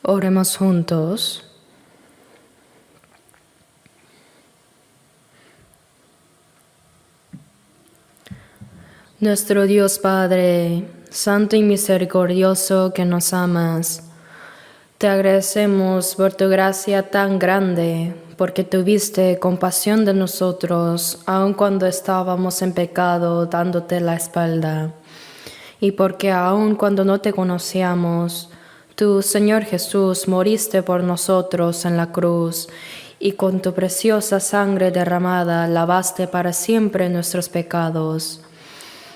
Oremos juntos. Nuestro Dios Padre, Santo y misericordioso que nos amas, te agradecemos por tu gracia tan grande, porque tuviste compasión de nosotros, aun cuando estábamos en pecado, dándote la espalda. Y porque aun cuando no te conocíamos, tú, Señor Jesús, moriste por nosotros en la cruz, y con tu preciosa sangre derramada lavaste para siempre nuestros pecados.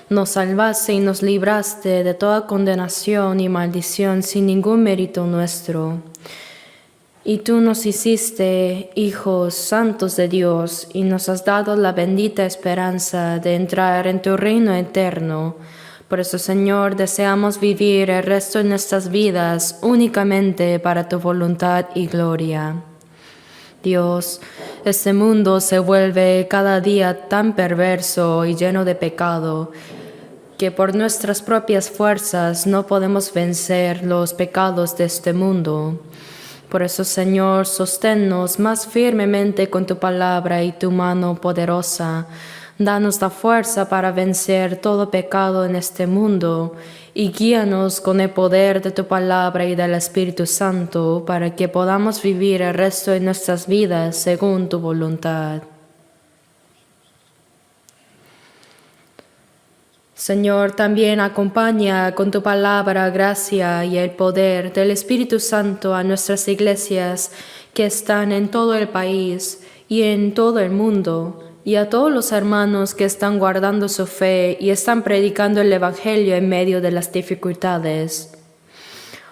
Nos salvaste y nos libraste de toda condenación y maldición sin ningún mérito nuestro. Y tú nos hiciste hijos santos de Dios y nos has dado la bendita esperanza de entrar en tu reino eterno. Por eso, Señor, deseamos vivir el resto de nuestras vidas únicamente para tu voluntad y gloria. Dios, este mundo se vuelve cada día tan perverso y lleno de pecado que por nuestras propias fuerzas no podemos vencer los pecados de este mundo. Por eso, Señor, sosténnos más firmemente con tu palabra y tu mano poderosa. Danos la fuerza para vencer todo pecado en este mundo y guíanos con el poder de tu palabra y del Espíritu Santo para que podamos vivir el resto de nuestras vidas según tu voluntad. Señor, también acompaña con tu palabra, gracia y el poder del Espíritu Santo a nuestras iglesias que están en todo el país y en todo el mundo, y a todos los hermanos que están guardando su fe y están predicando el Evangelio en medio de las dificultades.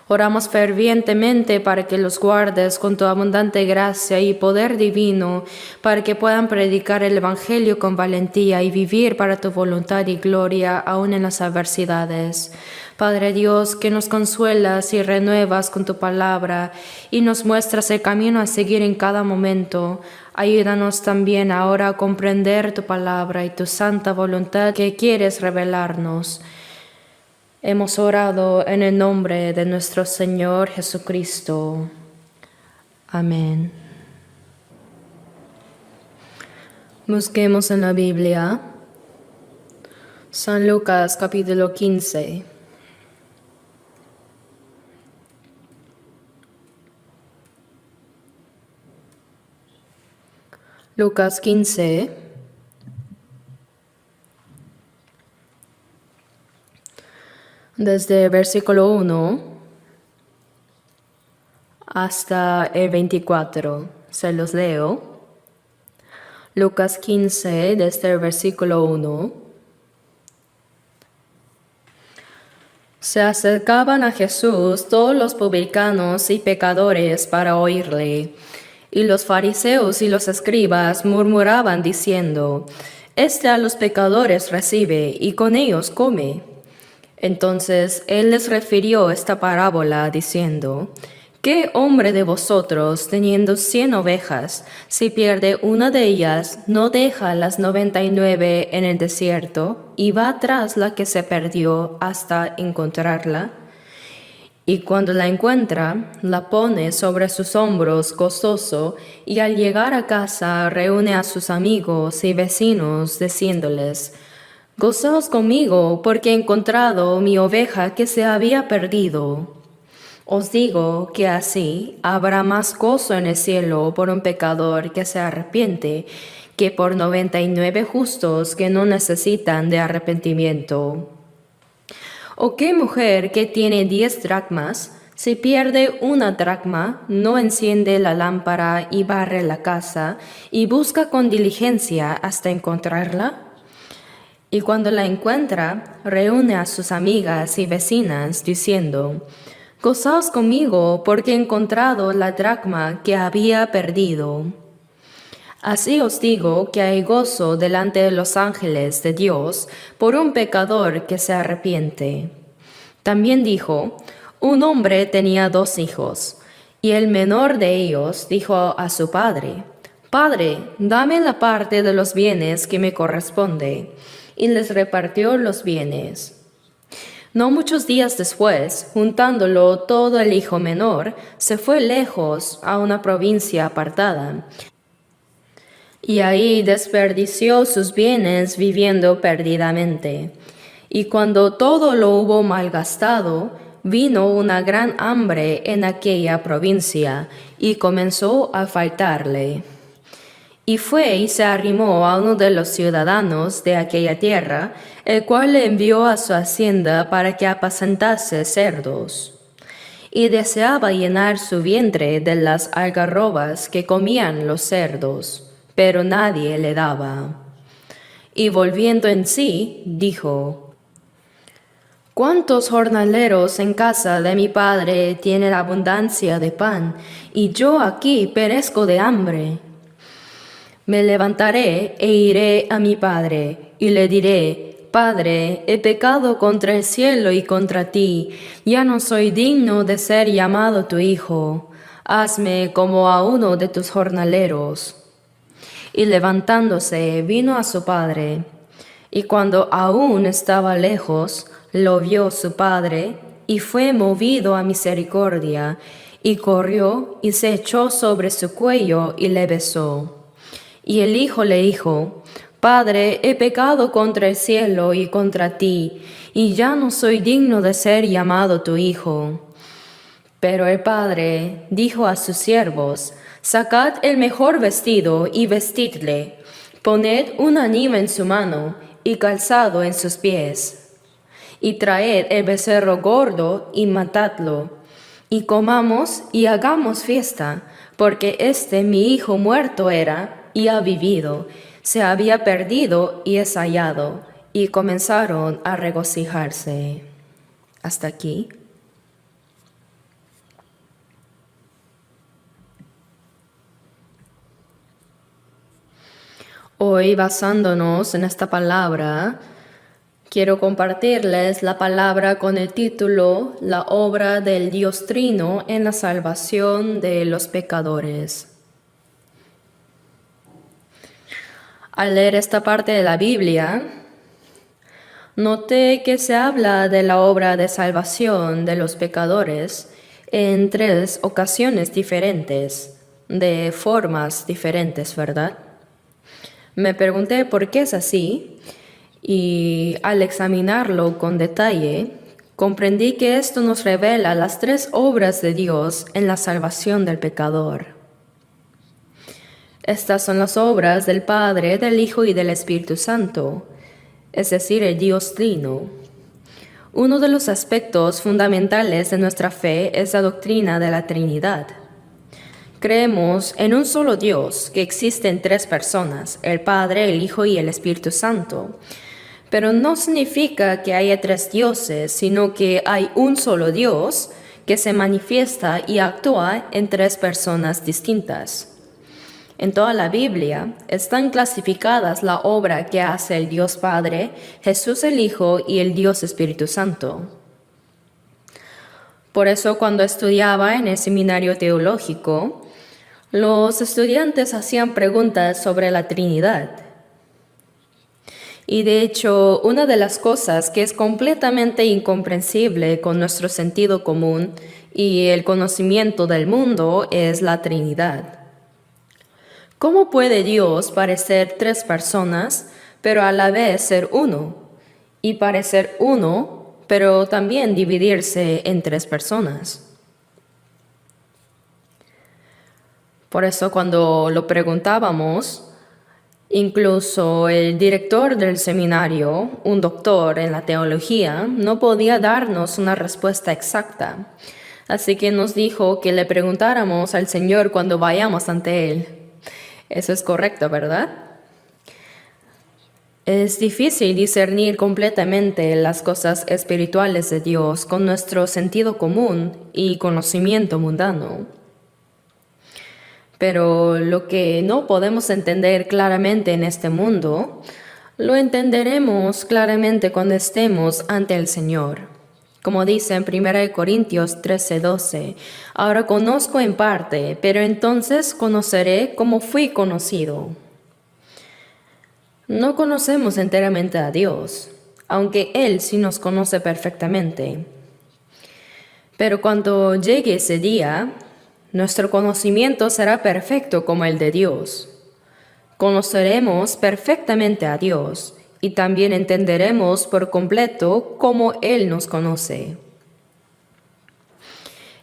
Oramos fervientemente para que los guardes con tu abundante gracia y poder divino, para que puedan predicar el Evangelio con valentía y vivir para tu voluntad y gloria aún en las adversidades. Padre Dios, que nos consuelas y renuevas con tu palabra y nos muestras el camino a seguir en cada momento, ayúdanos también ahora a comprender tu palabra y tu santa voluntad que quieres revelarnos. Hemos orado en el nombre de nuestro Señor Jesucristo. Amén. Busquemos en la Biblia San Lucas capítulo 15. Lucas 15. Desde el versículo 1 hasta el 24. Se los leo. Lucas 15, desde el versículo 1. Se acercaban a Jesús todos los publicanos y pecadores para oírle. Y los fariseos y los escribas murmuraban diciendo: Este a los pecadores recibe y con ellos come. Entonces él les refirió esta parábola diciendo: ¿Qué hombre de vosotros, teniendo 100 ovejas, si pierde una de ellas, no deja las 99 en el desierto y va tras la que se perdió hasta encontrarla? Y cuando la encuentra, la pone sobre sus hombros gozoso, y al llegar a casa reúne a sus amigos y vecinos, diciéndoles: Gozaos conmigo, porque he encontrado mi oveja que se había perdido. Os digo que así habrá más gozo en el cielo por un pecador que se arrepiente, que por 99 justos que no necesitan de arrepentimiento. ¿O qué mujer que tiene 10 dracmas, si pierde una dracma, no enciende la lámpara y barre la casa, y busca con diligencia hasta encontrarla? Y cuando la encuentra, reúne a sus amigas y vecinas, diciendo: Gozaos conmigo, porque he encontrado la dracma que había perdido. Así os digo que hay gozo delante de los ángeles de Dios por un pecador que se arrepiente. También dijo: Un hombre tenía 2 hijos, y el menor de ellos dijo a su padre: Padre, dame la parte de los bienes que me corresponde. Y les repartió los bienes. No muchos días después, juntándolo todo el hijo menor, se fue lejos a una provincia apartada, y ahí desperdició sus bienes viviendo perdidamente. Y cuando todo lo hubo malgastado, vino una gran hambre en aquella provincia, y comenzó a faltarle. Y fue y se arrimó a uno de los ciudadanos de aquella tierra, el cual le envió a su hacienda para que apacentase cerdos. Y deseaba llenar su vientre de las algarrobas que comían los cerdos, pero nadie le daba. Y volviendo en sí, dijo: ¿Cuántos jornaleros en casa de mi padre tienen abundancia de pan, y yo aquí perezco de hambre? Me levantaré e iré a mi padre, y le diré: Padre, he pecado contra el cielo y contra ti, ya no soy digno de ser llamado tu hijo. Hazme como a uno de tus jornaleros. Y levantándose, vino a su padre. Y cuando aún estaba lejos, lo vio su padre, y fue movido a misericordia, y corrió y se echó sobre su cuello y le besó. Y el hijo le dijo: Padre, he pecado contra el cielo y contra ti, y ya no soy digno de ser llamado tu hijo. Pero el padre dijo a sus siervos: Sacad el mejor vestido y vestidle, poned un anillo en su mano y calzado en sus pies, y traed el becerro gordo y matadlo, y comamos y hagamos fiesta, porque mi hijo muerto era y ha vivido, se había perdido y es hallado. Y comenzaron a regocijarse. Hasta aquí. Hoy, basándonos en esta palabra, quiero compartirles la palabra con el título La obra del Dios Trino en la salvación de los pecadores. Al leer esta parte de la Biblia, noté que se habla de la obra de salvación de los pecadores en 3 ocasiones diferentes, de formas diferentes, ¿verdad? Me pregunté por qué es así, y al examinarlo con detalle, comprendí que esto nos revela las 3 obras de Dios en la salvación del pecador. Estas son las obras del Padre, del Hijo y del Espíritu Santo, es decir, el Dios Trino. Uno de los aspectos fundamentales de nuestra fe es la doctrina de la Trinidad. Creemos en un solo Dios, que existe en 3 personas, el Padre, el Hijo y el Espíritu Santo. Pero no significa que haya 3 dioses, sino que hay un solo Dios que se manifiesta y actúa en 3 personas distintas. En toda la Biblia están clasificadas la obra que hace el Dios Padre, Jesús el Hijo y el Dios Espíritu Santo. Por eso, cuando estudiaba en el seminario teológico, los estudiantes hacían preguntas sobre la Trinidad. Y de hecho, una de las cosas que es completamente incomprensible con nuestro sentido común y el conocimiento del mundo es la Trinidad. ¿Cómo puede Dios parecer 3 personas, pero a la vez ser uno? Y parecer uno, pero también dividirse en 3 personas. Por eso, cuando lo preguntábamos, incluso el director del seminario, un doctor en la teología, no podía darnos una respuesta exacta. Así que nos dijo que le preguntáramos al Señor cuando vayamos ante Él. Eso es correcto, ¿verdad? Es difícil discernir completamente las cosas espirituales de Dios con nuestro sentido común y conocimiento mundano. Pero lo que no podemos entender claramente en este mundo, lo entenderemos claramente cuando estemos ante el Señor. Como dice en 1 Corintios 13:12, ahora conozco en parte, pero entonces conoceré como fui conocido. No conocemos enteramente a Dios. aunque Él sí nos conoce perfectamente. Pero cuando llegue ese día, nuestro conocimiento será perfecto como el de Dios. Conoceremos perfectamente a Dios y también entenderemos por completo cómo Él nos conoce.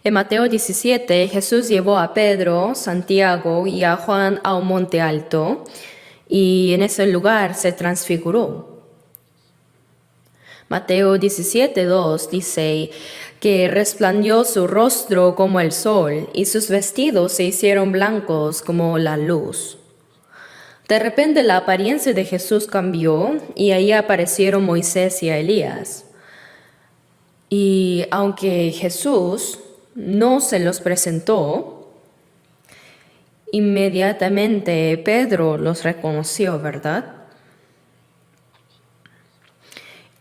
En Mateo 17, Jesús llevó a Pedro, Santiago y a Juan a un monte alto y en ese lugar se transfiguró. Mateo 17:2 dice que resplandeció su rostro como el sol y sus vestidos se hicieron blancos como la luz. De repente la apariencia de Jesús cambió y ahí aparecieron Moisés y Elías. Y aunque Jesús no se los presentó, inmediatamente Pedro los reconoció, ¿verdad?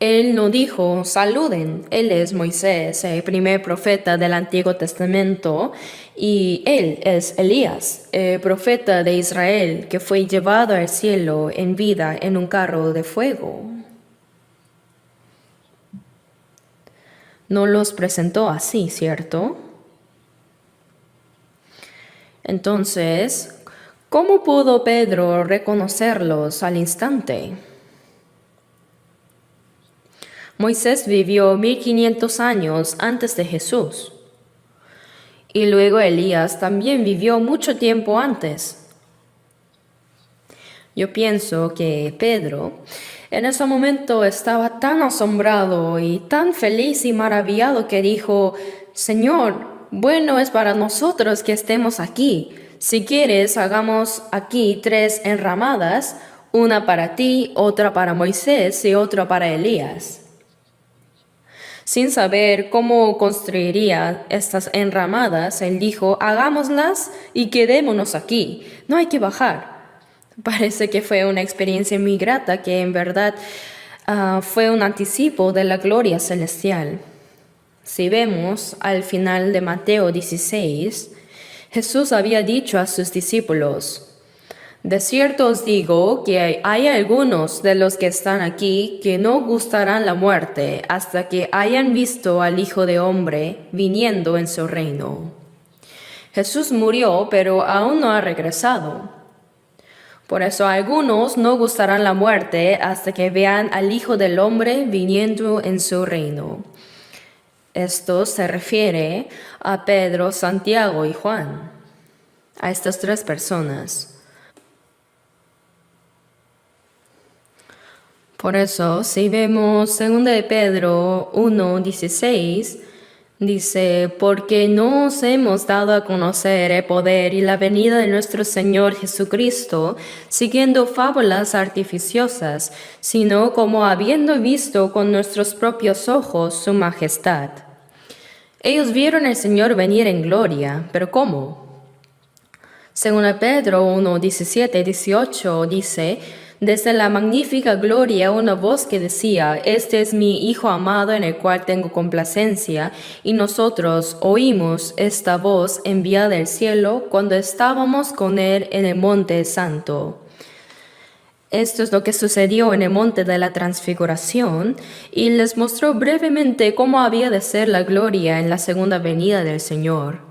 Él no dijo, saluden, él es Moisés, el primer profeta del Antiguo Testamento, y él es Elías, el profeta de Israel, que fue llevado al cielo en vida en un carro de fuego. No los presentó así, ¿cierto? Entonces, ¿cómo pudo Pedro reconocerlos al instante? Moisés vivió 1500 años antes de Jesús. Y luego Elías también vivió mucho tiempo antes. Yo pienso que Pedro en ese momento estaba tan asombrado y tan feliz y maravillado que dijo, Señor, bueno es para nosotros que estemos aquí. Si quieres, hagamos aquí 3 enramadas, una para ti, otra para Moisés y otra para Elías. Sin saber cómo construiría estas enramadas, él dijo, hagámoslas y quedémonos aquí, no hay que bajar. Parece que fue una experiencia muy grata que en verdad fue un anticipo de la gloria celestial. Si vemos al final de Mateo 16, Jesús había dicho a sus discípulos, de cierto os digo que hay algunos de los que están aquí que no gustarán la muerte hasta que hayan visto al Hijo de Hombre viniendo en su reino. Jesús murió, pero aún no ha regresado. Por eso algunos no gustarán la muerte hasta que vean al Hijo del Hombre viniendo en su reino. Esto se refiere a Pedro, Santiago y Juan, a estas 3 personas. Por eso, si vemos 2 de Pedro 1:16, dice, porque no os hemos dado a conocer el poder y la venida de nuestro Señor Jesucristo, siguiendo fábulas artificiosas, sino como habiendo visto con nuestros propios ojos su majestad. Ellos vieron al Señor venir en gloria, pero ¿cómo? Según Pedro 1:17-18 dice, desde la magnífica gloria una voz que decía, este es mi Hijo amado en el cual tengo complacencia, y nosotros oímos esta voz enviada del cielo cuando estábamos con él en el monte santo. Esto es lo que sucedió en el monte de la transfiguración, y les mostró brevemente cómo había de ser la gloria en la segunda venida del Señor.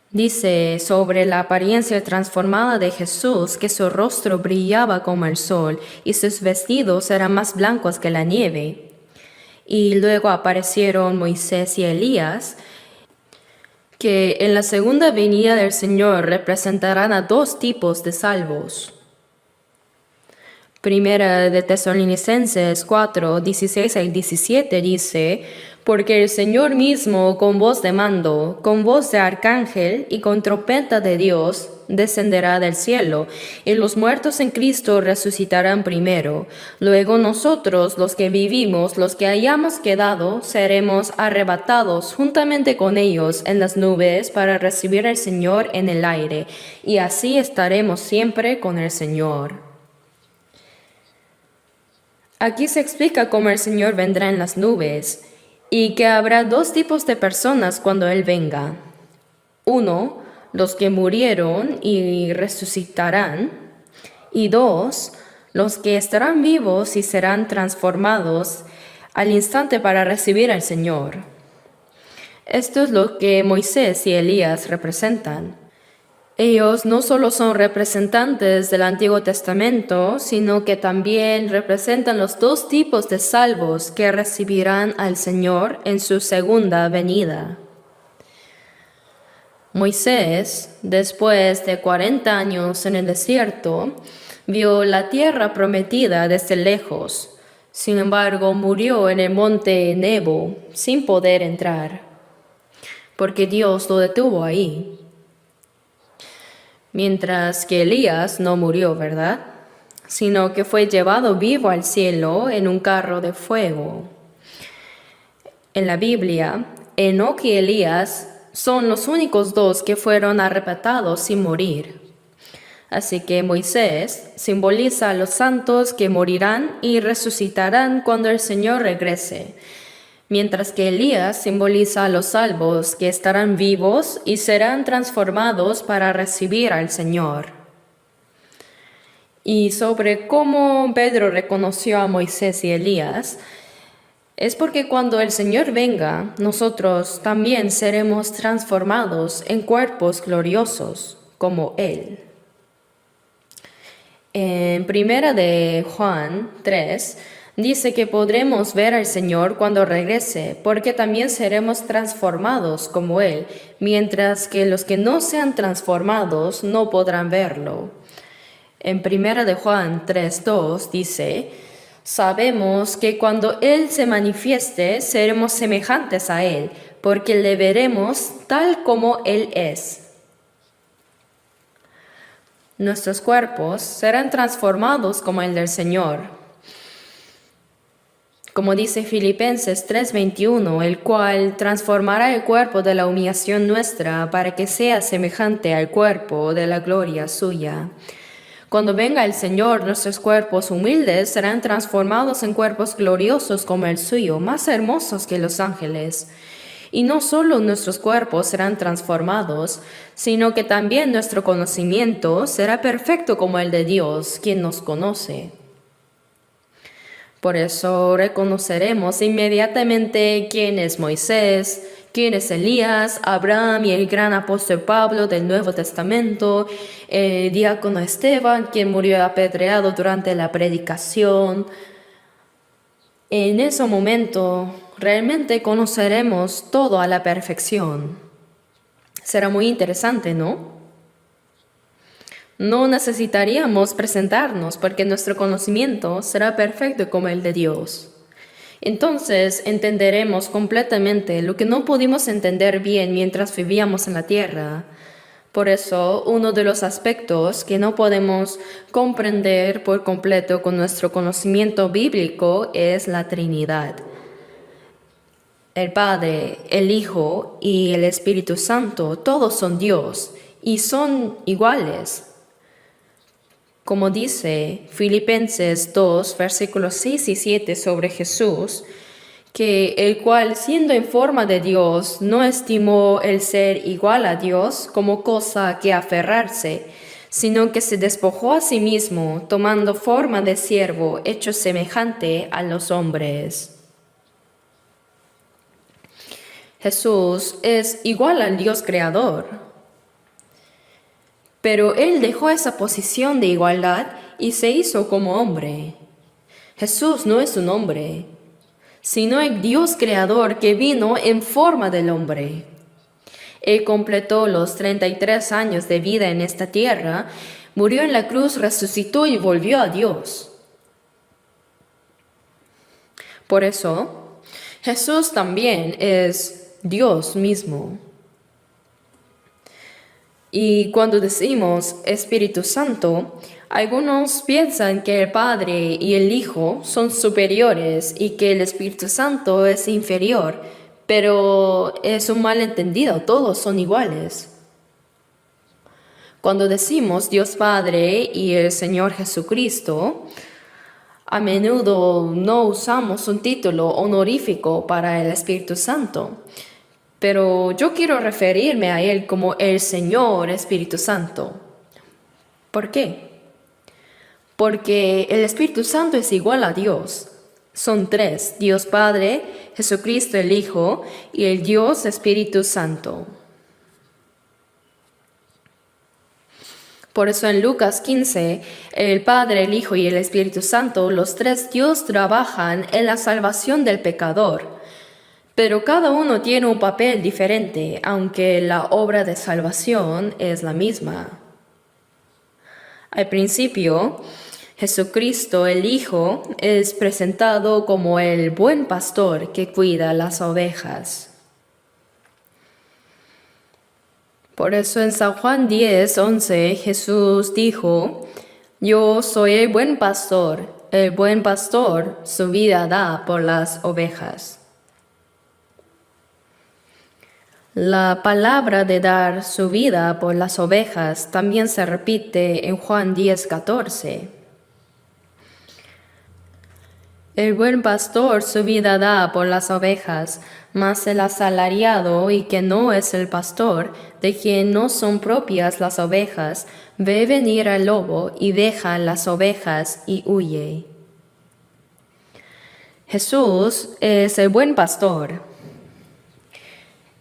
Dice sobre la apariencia transformada de Jesús que su rostro brillaba como el sol y sus vestidos eran más blancos que la nieve. Y luego aparecieron Moisés y Elías, que en la segunda venida del Señor representarán a 2 tipos de salvos. Primera de Tesalonicenses 4:16-17 dice, porque el Señor mismo con voz de mando, con voz de arcángel y con trompeta de Dios descenderá del cielo, y los muertos en Cristo resucitarán primero. Luego nosotros, los que vivimos, los que hayamos quedado, seremos arrebatados juntamente con ellos en las nubes para recibir al Señor en el aire, y así estaremos siempre con el Señor. Aquí se explica cómo el Señor vendrá en las nubes y que habrá 2 tipos de personas cuando Él venga. 1, los que murieron y resucitarán. Y 2, los que estarán vivos y serán transformados al instante para recibir al Señor. Esto es lo que Moisés y Elías representan. Ellos no solo son representantes del Antiguo Testamento, sino que también representan los dos tipos de salvos que recibirán al Señor en su segunda venida. Moisés, después de 40 años en el desierto, vio la tierra prometida desde lejos. Sin embargo, murió en el monte Nebo sin poder entrar, porque Dios lo detuvo ahí. Mientras que Elías no murió, ¿verdad? Sino que fue llevado vivo al cielo en un carro de fuego. En la Biblia, Enoc y Elías son los únicos dos que fueron arrebatados sin morir. Así que Moisés simboliza a los santos que morirán y resucitarán cuando el Señor regrese, mientras que Elías simboliza a los salvos que estarán vivos y serán transformados para recibir al Señor. Y sobre cómo Pedro reconoció a Moisés y Elías, es porque cuando el Señor venga, nosotros también seremos transformados en cuerpos gloriosos como Él. En 1 de Juan 3, dice que podremos ver al Señor cuando regrese, porque también seremos transformados como Él, mientras que los que no sean transformados no podrán verlo. En 1 de Juan 3:2 dice, sabemos que cuando Él se manifieste, seremos semejantes a Él, porque le veremos tal como Él es. Nuestros cuerpos serán transformados como el del Señor. Como dice Filipenses 3:21, el cual transformará el cuerpo de la humillación nuestra para que sea semejante al cuerpo de la gloria suya. Cuando venga el Señor, nuestros cuerpos humildes serán transformados en cuerpos gloriosos como el suyo, más hermosos que los ángeles. Y no solo nuestros cuerpos serán transformados, sino que también nuestro conocimiento será perfecto como el de Dios, quien nos conoce. Por eso reconoceremos inmediatamente quién es Moisés, quién es Elías, Abraham y el gran apóstol Pablo del Nuevo Testamento, el diácono Esteban, quien murió apedreado durante la predicación. En ese momento realmente conoceremos todo a la perfección. Será muy interesante, ¿no? No necesitaríamos presentarnos porque nuestro conocimiento será perfecto como el de Dios. Entonces entenderemos completamente lo que no pudimos entender bien mientras vivíamos en la tierra. Por eso, uno de los aspectos que no podemos comprender por completo con nuestro conocimiento bíblico es la Trinidad. El Padre, el Hijo y el Espíritu Santo, todos son Dios y son iguales. Como dice Filipenses 2, versículos 6 y 7 sobre Jesús, que el cual, siendo en forma de Dios, no estimó el ser igual a Dios como cosa que aferrarse, sino que se despojó a sí mismo, tomando forma de siervo, hecho semejante a los hombres. Jesús es igual al Dios creador, pero Él dejó esa posición de igualdad y se hizo como hombre. Jesús no es un hombre, sino el Dios creador que vino en forma del hombre. Él completó los 33 años de vida en esta tierra, murió en la cruz, resucitó y volvió a Dios. Por eso, Jesús también es Dios mismo. Y cuando decimos Espíritu Santo, algunos piensan que el Padre y el Hijo son superiores y que el Espíritu Santo es inferior, pero es un malentendido, todos son iguales. Cuando decimos Dios Padre y el Señor Jesucristo, a menudo no usamos un título honorífico para el Espíritu Santo, pero yo quiero referirme a Él como el Señor Espíritu Santo. ¿Por qué? porque el Espíritu Santo es igual a Dios. Son tres: Dios Padre, Jesucristo el Hijo y el Dios Espíritu Santo. Por eso en Lucas 15, el Padre, el Hijo y el Espíritu Santo, los tres Dios trabajan en la salvación del pecador. Pero cada uno tiene un papel diferente, aunque la obra de salvación es la misma. Al principio, Jesucristo, el Hijo, es presentado como el buen pastor que cuida las ovejas. Por eso en San Juan 10:11 Jesús dijo: Yo soy el buen pastor su vida da por las ovejas. La palabra de dar su vida por las ovejas también se repite en Juan 10:14. El buen pastor su vida da por las ovejas, mas el asalariado y que no es el pastor, de quien no son propias las ovejas, ve venir al lobo y deja las ovejas y huye. Jesús es el buen pastor.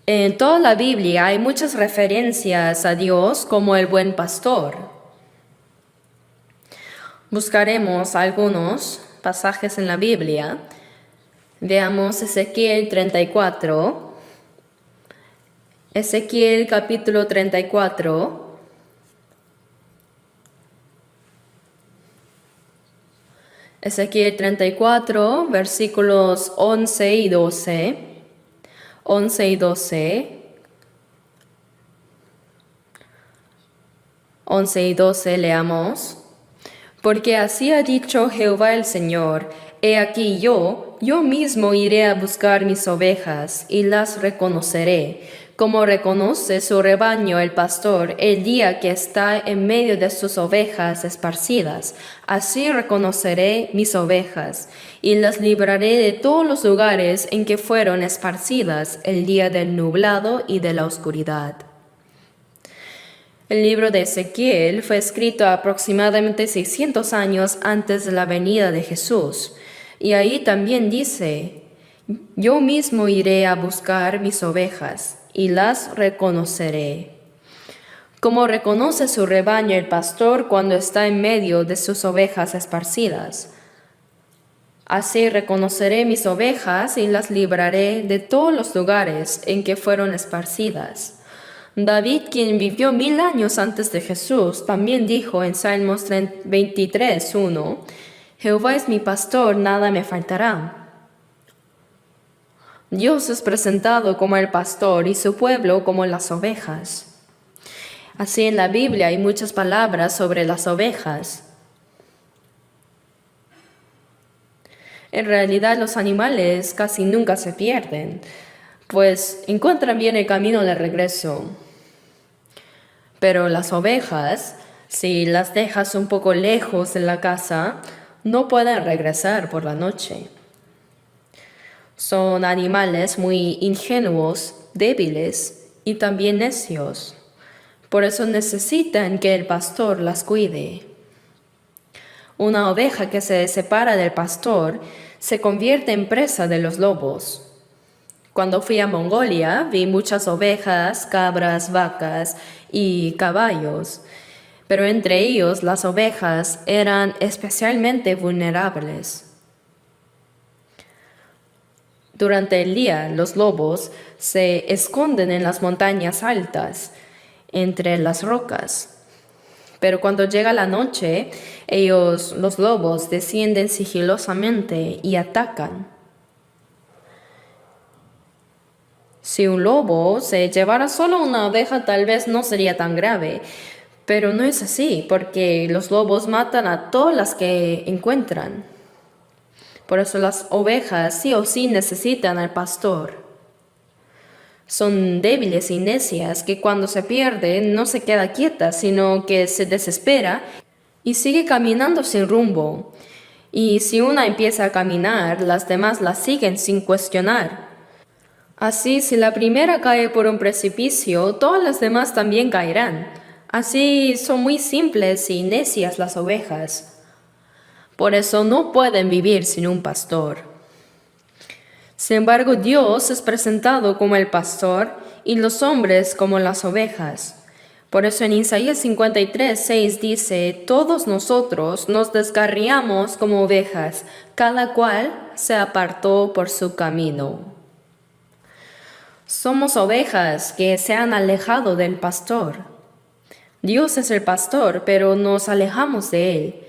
En toda la Biblia hay muchas referencias a Dios como el buen pastor. Buscaremos algunos pasajes en la Biblia. Veamos Ezequiel 34. Ezequiel capítulo 34. Ezequiel 34, versículos 11 y 12. 11 y 12. 11 y 12 leamos. Porque así ha dicho Jehová el Señor: He aquí yo mismo iré a buscar mis ovejas y las reconoceré, como reconoce su rebaño el pastor el día que está en medio de sus ovejas esparcidas. Así reconoceré mis ovejas y las libraré de todos los lugares en que fueron esparcidas el día del nublado y de la oscuridad. El libro de Ezequiel fue escrito aproximadamente 600 años antes de la venida de Jesús. Y ahí también dice: Yo mismo iré a buscar mis ovejas y las reconoceré. Como reconoce su rebaño el pastor cuando está en medio de sus ovejas esparcidas. Así reconoceré mis ovejas y las libraré de todos los lugares en que fueron esparcidas. David, quien vivió 1000 años antes de Jesús, también dijo en Salmos 23:1: Jehová es mi pastor, nada me faltará. Dios es presentado como el pastor y su pueblo como las ovejas. Así en la Biblia hay muchas palabras sobre las ovejas. En realidad los animales casi nunca se pierden, pues encuentran bien el camino de regreso. Pero las ovejas, si las dejas un poco lejos de la casa, no pueden regresar por la noche. Son animales muy ingenuos, débiles y también necios. Por eso necesitan que el pastor las cuide. Una oveja que se separa del pastor se convierte en presa de los lobos. Cuando fui a Mongolia, vi muchas ovejas, cabras, vacas y caballos, pero entre ellos las ovejas eran especialmente vulnerables. Durante el día, los lobos se esconden en las montañas altas, entre las rocas. Pero cuando llega la noche, los lobos, descienden sigilosamente y atacan. Si un lobo se llevara solo una oveja, tal vez no sería tan grave, pero no es así, porque los lobos matan a todas las que encuentran. Por eso las ovejas sí o sí necesitan al pastor. Son débiles y necias que cuando se pierden no se queda quieta, sino que se desespera y sigue caminando sin rumbo. Y si una empieza a caminar, las demás la siguen sin cuestionar. Así, si la primera cae por un precipicio, todas las demás también caerán. Así son muy simples y necias las ovejas. Por eso no pueden vivir sin un pastor. Sin embargo, Dios es presentado como el pastor y los hombres como las ovejas. Por eso en Isaías 53:6 dice: todos nosotros nos descarriamos como ovejas, cada cual se apartó por su camino. Somos ovejas que se han alejado del pastor. Dios es el pastor, pero nos alejamos de él,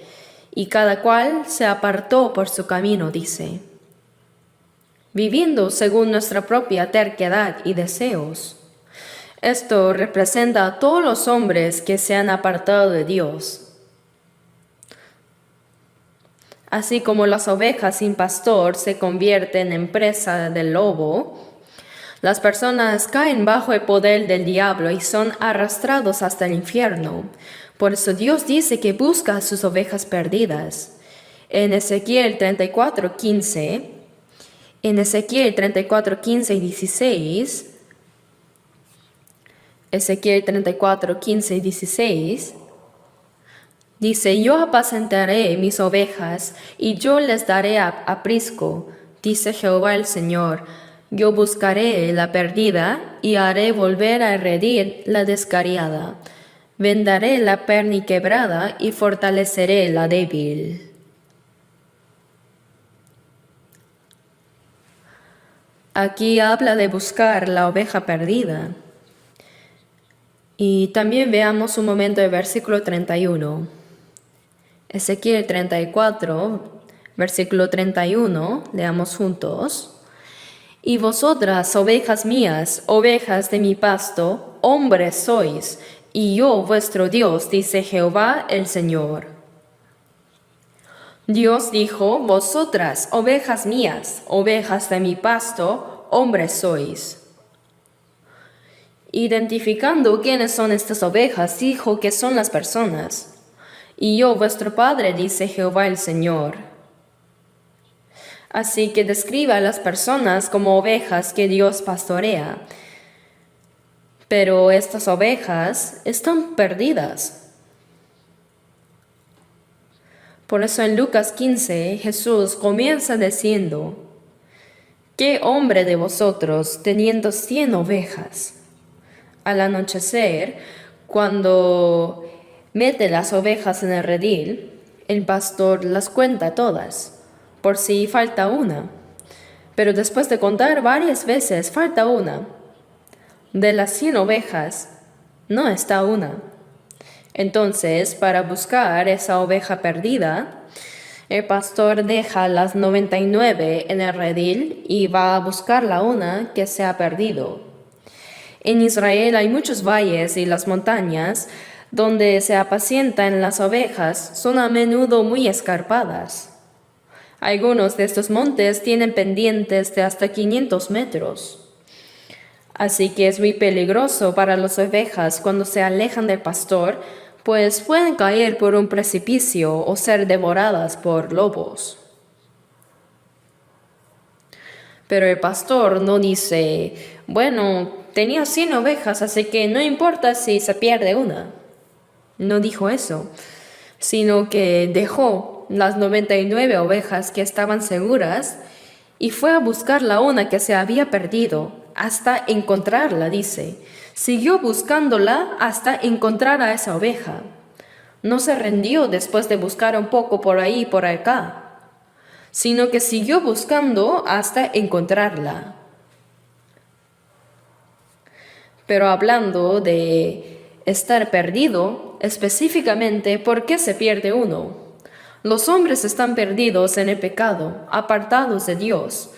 y cada cual se apartó por su camino, dice, viviendo según nuestra propia terquedad y deseos. Esto representa a todos los hombres que se han apartado de Dios. Así como las ovejas sin pastor se convierten en presa del lobo, las personas caen bajo el poder del diablo y son arrastrados hasta el infierno. Por eso Dios dice que busca a sus ovejas perdidas. En Ezequiel 34:15, en Ezequiel 34:15 y 16, Ezequiel 34:15 y 16, dice: yo apacentaré mis ovejas y yo les daré aprisco, dice Jehová el Señor. Yo buscaré la perdida y haré volver a redil la descarriada. Vendaré la perniquebrada y fortaleceré la débil. Aquí habla de buscar la oveja perdida. Y también veamos un momento el versículo 31. Ezequiel 34, versículo 31, leamos juntos. Y vosotras, ovejas mías, ovejas de mi pasto, hombres sois, y yo vuestro Dios, dice Jehová el Señor. Dios dijo: vosotras, ovejas mías, ovejas de mi pasto, hombres sois. Identificando quiénes son estas ovejas, dijo que son las personas. Y yo, vuestro Padre, dice Jehová el Señor. Así que describe a las personas como ovejas que Dios pastorea. Pero estas ovejas están perdidas. Por eso en Lucas 15, Jesús comienza diciendo: ¿qué hombre de vosotros, teniendo 100 ovejas, al anochecer, cuando mete las ovejas en el redil, el pastor las cuenta todas, por si falta una? Pero después de contar varias veces, falta una. De las 100 ovejas, no está una. Entonces, para buscar esa oveja perdida, el pastor deja las 99 en el redil y va a buscar la una que se ha perdido. En Israel hay muchos valles y las montañas donde se apacientan las ovejas son a menudo muy escarpadas. Algunos de estos montes tienen pendientes de hasta 500 metros. Así que es muy peligroso para las ovejas cuando se alejan del pastor, pues pueden caer por un precipicio o ser devoradas por lobos. Pero el pastor no dice: bueno, tenía 100 ovejas, así que no importa si se pierde una. No dijo eso, sino que dejó las 99 ovejas que estaban seguras y fue a buscar la una que se había perdido hasta encontrarla, dice. Siguió buscándola hasta encontrar a esa oveja. No se rindió después de buscar un poco por ahí y por acá, sino que siguió buscando hasta encontrarla. Pero hablando de estar perdido, específicamente, ¿por qué se pierde uno? Los hombres están perdidos en el pecado, apartados de Dios.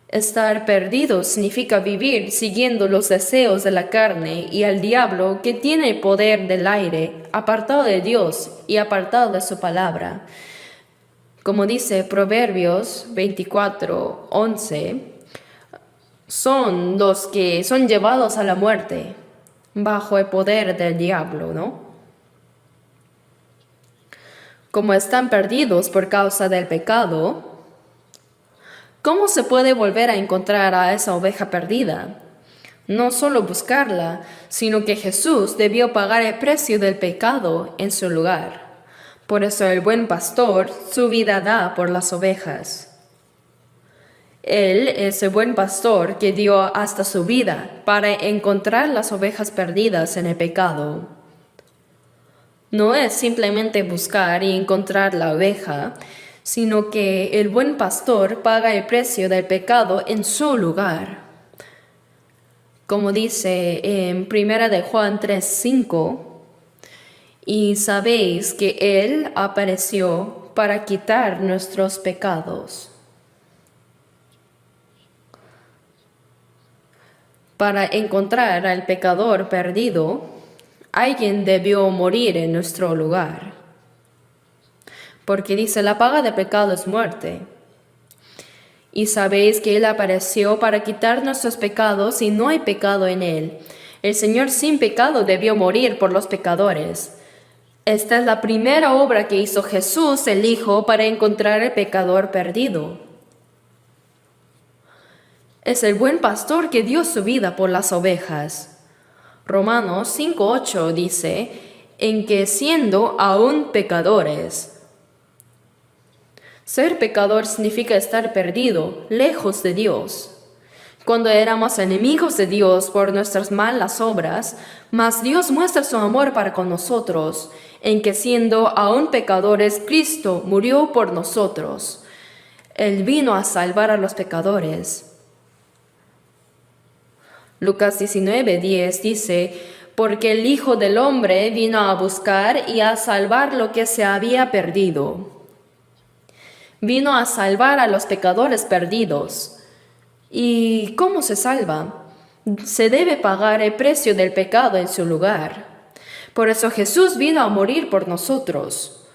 Estar perdidos significa vivir siguiendo los deseos de la carne y al diablo, que tiene el poder del aire, apartado de Dios y apartado de su palabra. Como dice Proverbios 24:11, son los que son llevados a la muerte bajo el poder del diablo, ¿no? Como están perdidos por causa del pecado, ¿cómo se puede volver a encontrar a esa oveja perdida? No solo buscarla, sino que Jesús debió pagar el precio del pecado en su lugar. Por eso el buen pastor su vida da por las ovejas. Él es el buen pastor que dio hasta su vida para encontrar las ovejas perdidas en el pecado. No es simplemente buscar y encontrar la oveja, sino que el buen pastor paga el precio del pecado en su lugar. Como dice en 1 de Juan 3:5, y sabéis que Él apareció para quitar nuestros pecados. Para encontrar al pecador perdido, alguien debió morir en nuestro lugar. Porque dice, la paga del pecado es muerte. Y sabéis que Él apareció para quitar nuestros pecados y no hay pecado en Él. El Señor sin pecado debió morir por los pecadores. Esta es la primera obra que hizo Jesús, el Hijo, para encontrar al pecador perdido. Es el buen pastor que dio su vida por las ovejas. Romanos 5:8 dice, en que siendo aún pecadores. Ser pecador significa estar perdido, lejos de Dios. Cuando éramos enemigos de Dios por nuestras malas obras, mas Dios muestra su amor para con nosotros, en que siendo aún pecadores, Cristo murió por nosotros. Él vino a salvar a los pecadores. Lucas 19:10 dice, porque el Hijo del Hombre vino a buscar y a salvar lo que se había perdido. Vino a salvar a los pecadores perdidos. ¿Y cómo se salva? Se debe pagar el precio del pecado en su lugar. Por eso Jesús vino a morir por nosotros.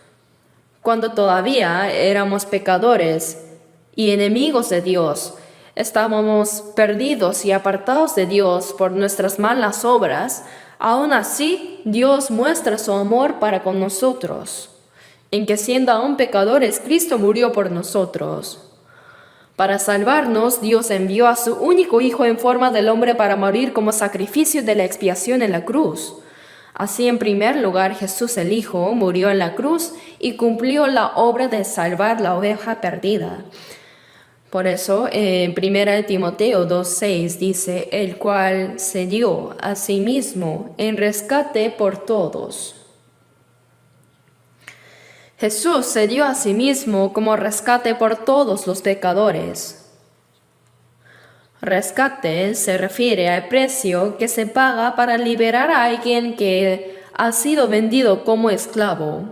Cuando todavía éramos pecadores y enemigos de Dios, estábamos perdidos y apartados de Dios por nuestras malas obras, aún así Dios muestra su amor para con nosotros, en que siendo aún pecadores, Cristo murió por nosotros. Para salvarnos, Dios envió a su único Hijo en forma del hombre para morir como sacrificio de la expiación en la cruz. Así, en primer lugar, Jesús el Hijo murió en la cruz y cumplió la obra de salvar la oveja perdida. Por eso, en 1 Timoteo 2:6 dice, el cual se dio a sí mismo en rescate por todos. Jesús se dio a sí mismo como rescate por todos los pecadores. Rescate se refiere al precio que se paga para liberar a alguien que ha sido vendido como esclavo.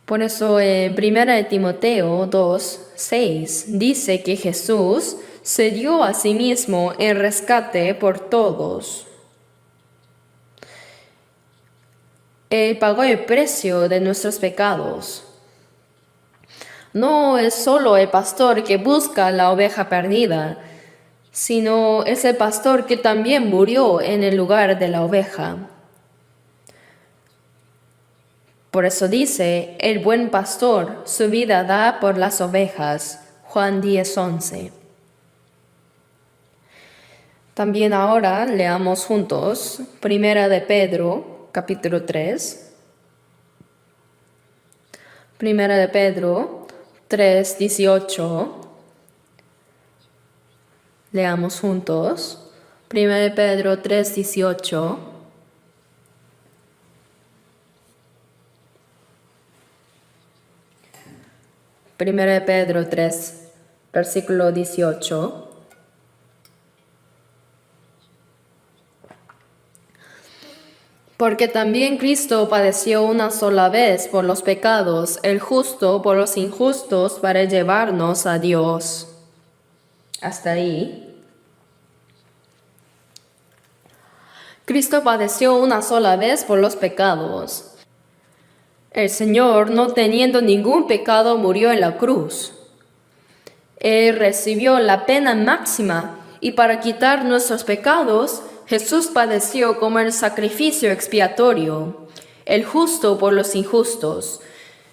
Por eso en 1 Timoteo 2:6 dice que Jesús se dio a sí mismo en rescate por todos. Él pagó el precio de nuestros pecados. No es solo el pastor que busca la oveja perdida, sino es el pastor que también murió en el lugar de la oveja. Por eso dice, el buen pastor su vida da por las ovejas. Juan 10:11. También ahora leamos juntos 1 de Pedro, capítulo 3. 1 de Pedro 3:18. Leamos juntos. 1 de Pedro 3:18. Primera de Pedro 3, versículo 18. Porque también Cristo padeció una sola vez por los pecados, el justo por los injustos, para llevarnos a Dios. Hasta ahí. Cristo padeció una sola vez por los pecados. El Señor, no teniendo ningún pecado, murió en la cruz. Él recibió la pena máxima y para quitar nuestros pecados, Jesús padeció como el sacrificio expiatorio, el justo por los injustos.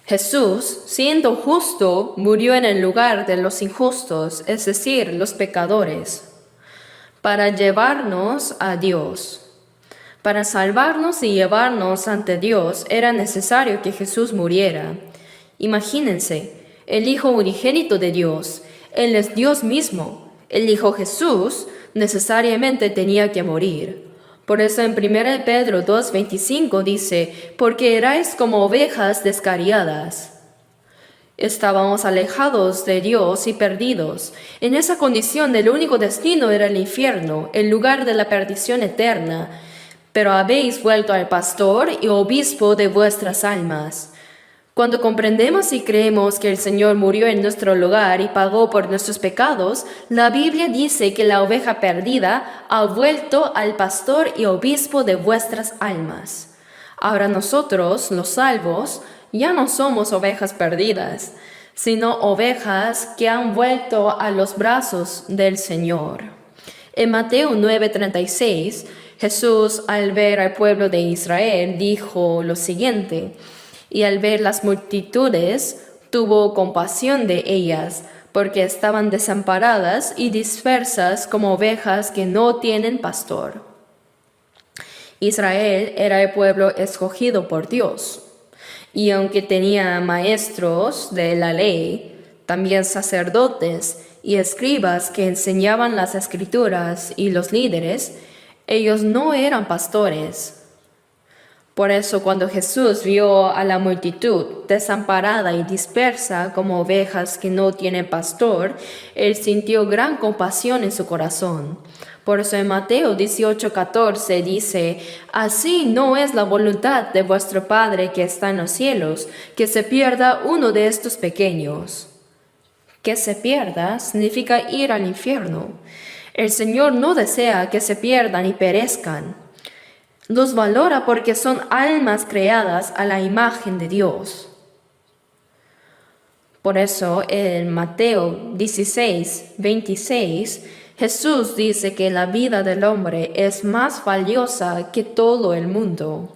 Jesús, siendo justo, murió en el lugar de los injustos, es decir, los pecadores, para llevarnos a Dios. Para salvarnos y llevarnos ante Dios era necesario que Jesús muriera. Imagínense, el Hijo unigénito de Dios, Él es Dios mismo. El Hijo Jesús necesariamente tenía que morir. Por eso en 1 Pedro 2:25 dice, porque erais como ovejas descarriadas. Estábamos alejados de Dios y perdidos. En esa condición el único destino era el infierno, el lugar de la perdición eterna. Pero habéis vuelto al pastor y obispo de vuestras almas. Cuando comprendemos y creemos que el Señor murió en nuestro lugar y pagó por nuestros pecados, la Biblia dice que la oveja perdida ha vuelto al pastor y obispo de vuestras almas. Ahora nosotros, los salvos, ya no somos ovejas perdidas, sino ovejas que han vuelto a los brazos del Señor. En Mateo 9:36, Jesús, al ver al pueblo de Israel, dijo lo siguiente: y al ver las multitudes, tuvo compasión de ellas, porque estaban desamparadas y dispersas como ovejas que no tienen pastor. Israel era el pueblo escogido por Dios, y aunque tenía maestros de la ley, también sacerdotes y escribas que enseñaban las escrituras y los líderes, ellos no eran pastores. Por eso cuando Jesús vio a la multitud desamparada y dispersa como ovejas que no tienen pastor, Él sintió gran compasión en su corazón. Por eso en Mateo 18:14 dice, así no es la voluntad de vuestro Padre que está en los cielos, que se pierda uno de estos pequeños. Que se pierda significa ir al infierno. El Señor no desea que se pierdan y perezcan. Los valora porque son almas creadas a la imagen de Dios. Por eso en Mateo 16:26, Jesús dice que la vida del hombre es más valiosa que todo el mundo.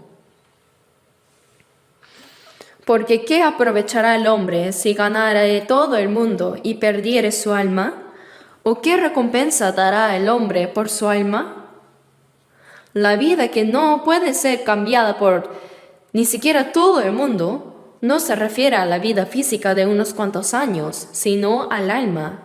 Porque ¿qué aprovechará el hombre si ganara todo el mundo y perdiere su alma? ¿O qué recompensa dará el hombre por su alma? La vida que no puede ser cambiada por ni siquiera todo el mundo no se refiere a la vida física de unos cuantos años, sino al alma.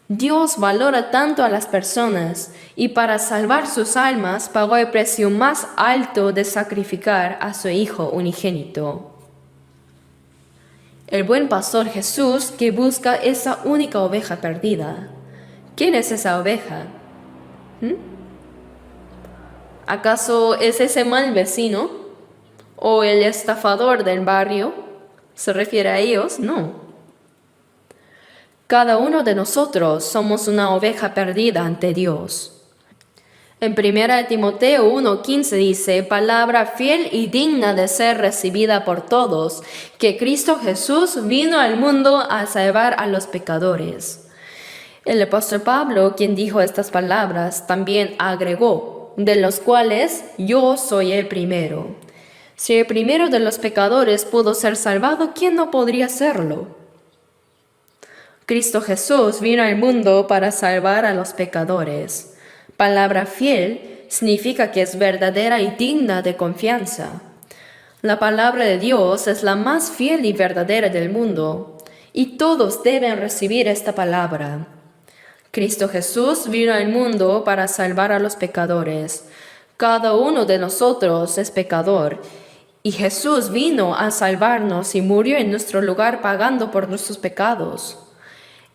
Dios valora tanto a las personas y para salvar sus almas pagó el precio más alto de sacrificar a su Hijo unigénito. El buen pastor Jesús que busca esa única oveja perdida. ¿Quién es esa oveja? ¿Acaso es ese mal vecino? ¿O el estafador del barrio? ¿Se refiere a ellos? No. Cada uno de nosotros somos una oveja perdida ante Dios. En 1 Timoteo 1:15 dice, palabra fiel y digna de ser recibida por todos, que Cristo Jesús vino al mundo a salvar a los pecadores. El apóstol Pablo, quien dijo estas palabras, también agregó, de los cuales yo soy el primero. Si el primero de los pecadores pudo ser salvado, ¿quién no podría serlo? Cristo Jesús vino al mundo para salvar a los pecadores. Palabra fiel significa que es verdadera y digna de confianza. La palabra de Dios es la más fiel y verdadera del mundo, y todos deben recibir esta palabra. Cristo Jesús vino al mundo para salvar a los pecadores. Cada uno de nosotros es pecador, y Jesús vino a salvarnos y murió en nuestro lugar pagando por nuestros pecados.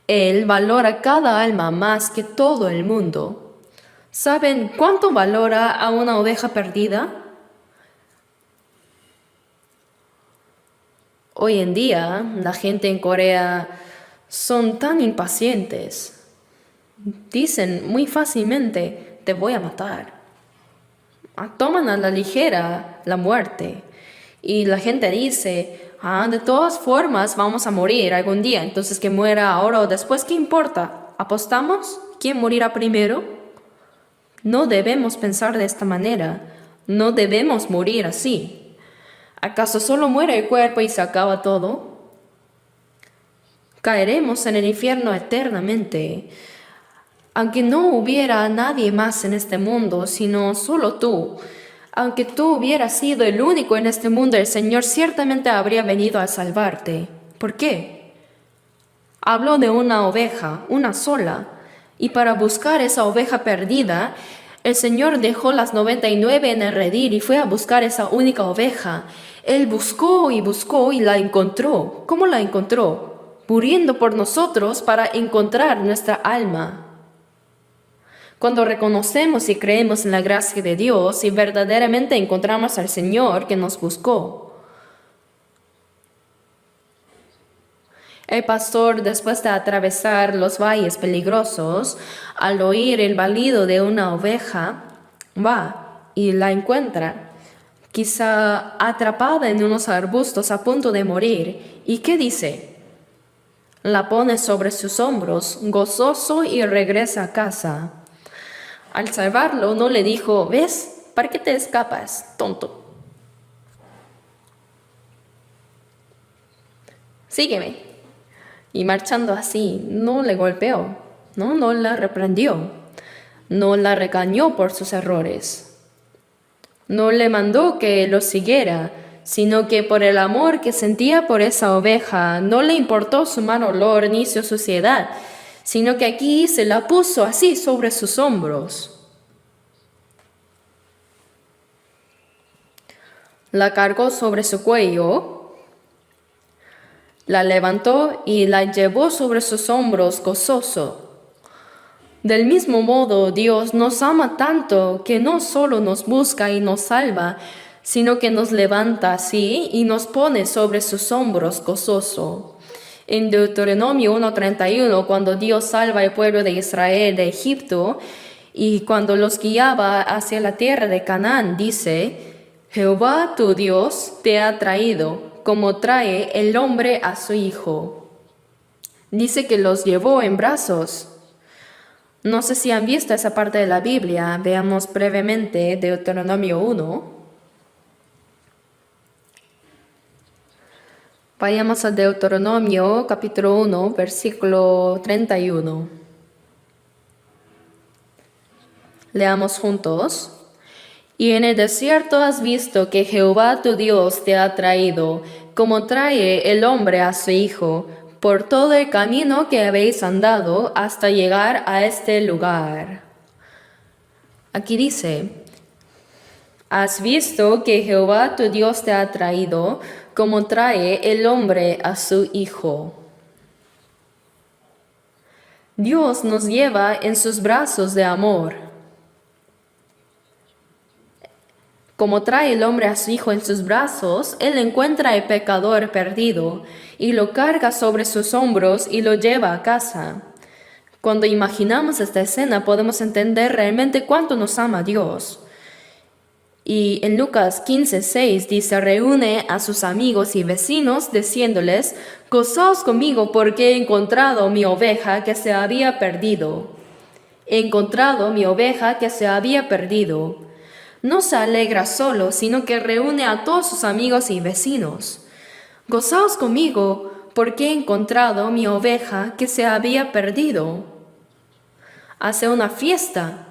Él valora cada alma más que todo el mundo. ¿Saben cuánto valora a una oveja perdida? Hoy en día, la gente en Corea son tan impacientes. Dicen muy fácilmente, te voy a matar. Toman a la ligera la muerte. Y la gente dice, de todas formas vamos a morir algún día, entonces que muera ahora o después, ¿qué importa? ¿Apostamos? ¿Quién morirá primero? No debemos pensar de esta manera. No debemos morir así. ¿Acaso solo muere el cuerpo y se acaba todo? Caeremos en el infierno eternamente. Aunque no hubiera nadie más en este mundo, sino solo tú, aunque tú hubieras sido el único en este mundo, el Señor ciertamente habría venido a salvarte. ¿Por qué? Habló de una oveja, una sola, y para buscar esa oveja perdida, el Señor dejó las 99 en el redil y fue a buscar esa única oveja. Él buscó y la encontró. ¿Cómo la encontró? Muriendo por nosotros para encontrar nuestra alma. Cuando reconocemos y creemos en la gracia de Dios y verdaderamente encontramos al Señor que nos buscó. El pastor, después de atravesar los valles peligrosos, al oír el balido de una oveja, va y la encuentra, quizá atrapada en unos arbustos a punto de morir. ¿Y qué dice? La pone sobre sus hombros, gozoso, y regresa a casa. Al salvarlo, no le dijo: ¿ves? ¿Para qué te escapas, tonto? Sígueme. Y marchando así, no le golpeó, no la reprendió, no la regañó por sus errores. No le mandó que lo siguiera, sino que por el amor que sentía por esa oveja, no le importó su mal olor ni su suciedad, sino que aquí se la puso así sobre sus hombros. La cargó sobre su cuello, la levantó y la llevó sobre sus hombros gozoso. Del mismo modo, Dios nos ama tanto que no solo nos busca y nos salva, sino que nos levanta así y nos pone sobre sus hombros gozoso. En Deuteronomio 1:31, cuando Dios salva al pueblo de Israel de Egipto y cuando los guiaba hacia la tierra de Canaán, dice: Jehová tu Dios te ha traído, como trae el hombre a su hijo. Dice que los llevó en brazos. No sé si han visto esa parte de la Biblia. Veamos brevemente Deuteronomio 1. Vayamos a Deuteronomio capítulo 1, versículo 31. Leamos juntos. Y en el desierto has visto que Jehová tu Dios te ha traído, como trae el hombre a su hijo, por todo el camino que habéis andado hasta llegar a este lugar. Aquí dice: has visto que Jehová tu Dios te ha traído, como trae el hombre a su hijo. Dios nos lleva en sus brazos de amor. Como trae el hombre a su hijo en sus brazos, él encuentra al pecador perdido y lo carga sobre sus hombros y lo lleva a casa. Cuando imaginamos esta escena podemos entender realmente cuánto nos ama Dios. Y en Lucas 15:6 dice: reúne a sus amigos y vecinos diciéndoles: gozaos conmigo porque he encontrado mi oveja que se había perdido. He encontrado mi oveja que se había perdido. No se alegra solo, sino que reúne a todos sus amigos y vecinos. Gozaos conmigo, porque he encontrado mi oveja que se había perdido. Hace una fiesta.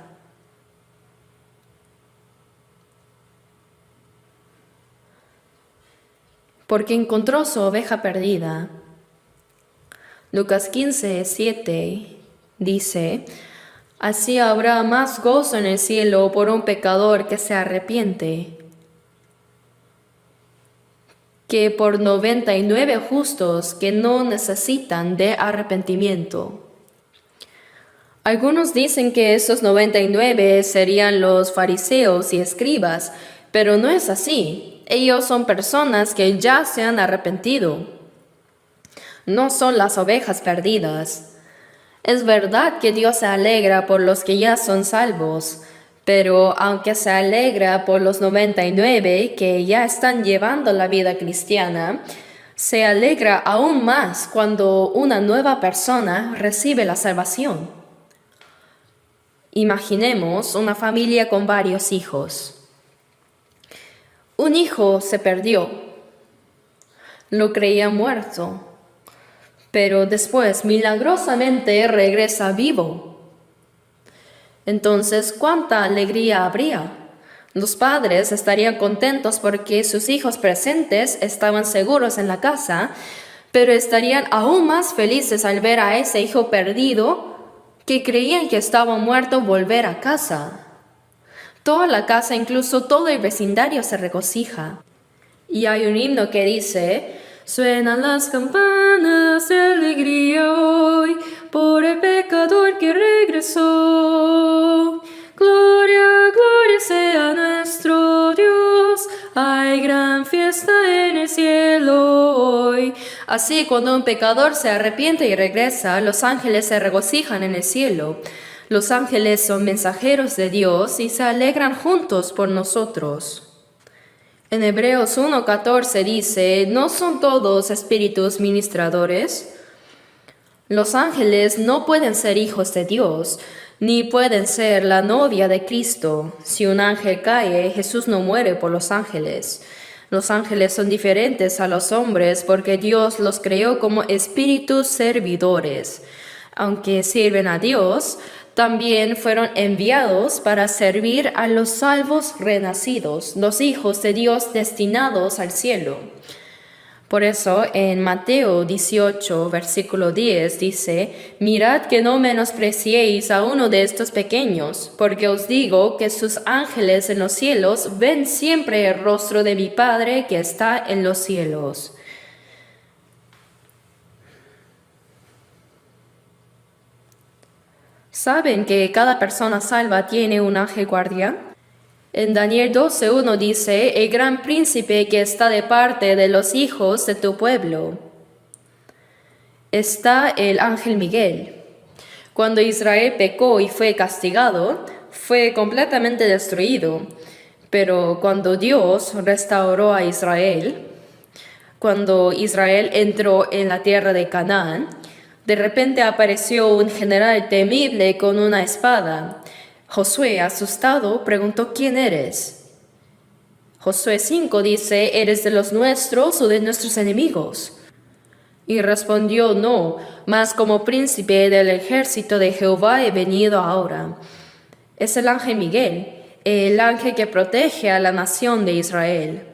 Porque encontró su oveja perdida. Lucas 15:7 dice: así habrá más gozo en el cielo por un pecador que se arrepiente, que por 99 justos que no necesitan de arrepentimiento. Algunos dicen que esos 99 serían los fariseos y escribas, pero no es así. Ellos son personas que ya se han arrepentido. No son las ovejas perdidas. Es verdad que Dios se alegra por los que ya son salvos, pero aunque se alegra por los 99 que ya están llevando la vida cristiana, se alegra aún más cuando una nueva persona recibe la salvación. Imaginemos una familia con varios hijos. Un hijo se perdió. Lo creía muerto, pero después milagrosamente regresa vivo. Entonces, ¿cuánta alegría habría? Los padres estarían contentos porque sus hijos presentes estaban seguros en la casa, pero estarían aún más felices al ver a ese hijo perdido que creían que estaba muerto volver a casa. Toda la casa, incluso todo el vecindario, se regocija. Y hay un himno que dice: suenan las campanas de alegría hoy por el pecador que regresó. Gloria, gloria sea nuestro Dios, hay gran fiesta en el cielo hoy. Así, cuando un pecador se arrepiente y regresa, los ángeles se regocijan en el cielo. Los ángeles son mensajeros de Dios y se alegran juntos por nosotros. En Hebreos 1:14 dice: ¿no son todos espíritus ministradores? Los ángeles no pueden ser hijos de Dios, ni pueden ser la novia de Cristo. Si un ángel cae, Jesús no muere por los ángeles. Los ángeles son diferentes a los hombres porque Dios los creó como espíritus servidores. Aunque sirven a Dios, también fueron enviados para servir a los salvos renacidos, los hijos de Dios destinados al cielo. Por eso en Mateo 18, versículo 10 dice: mirad que no menospreciéis a uno de estos pequeños, porque os digo que sus ángeles en los cielos ven siempre el rostro de mi Padre que está en los cielos. ¿Saben que cada persona salva tiene un ángel guardián? En Daniel 12:1 dice: el gran príncipe que está de parte de los hijos de tu pueblo. Está el ángel Miguel. Cuando Israel pecó y fue castigado, fue completamente destruido. Pero cuando Dios restauró a Israel, cuando Israel entró en la tierra de Canaán, de repente apareció un general temible con una espada. Josué, asustado, preguntó: ¿quién eres? Josué 5 dice: ¿eres de los nuestros o de nuestros enemigos? Y respondió: no, mas como príncipe del ejército de Jehová he venido ahora. Es el ángel Miguel, el ángel que protege a la nación de Israel.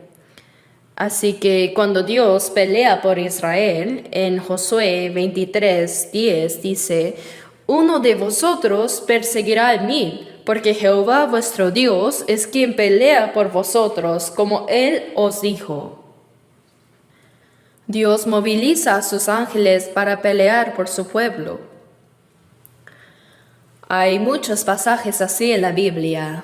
Así que cuando Dios pelea por Israel, en Josué 23:10 dice: uno de vosotros perseguirá a mí, porque Jehová vuestro Dios es quien pelea por vosotros, como él os dijo. Dios moviliza a sus ángeles para pelear por su pueblo. Hay muchos pasajes así en la Biblia.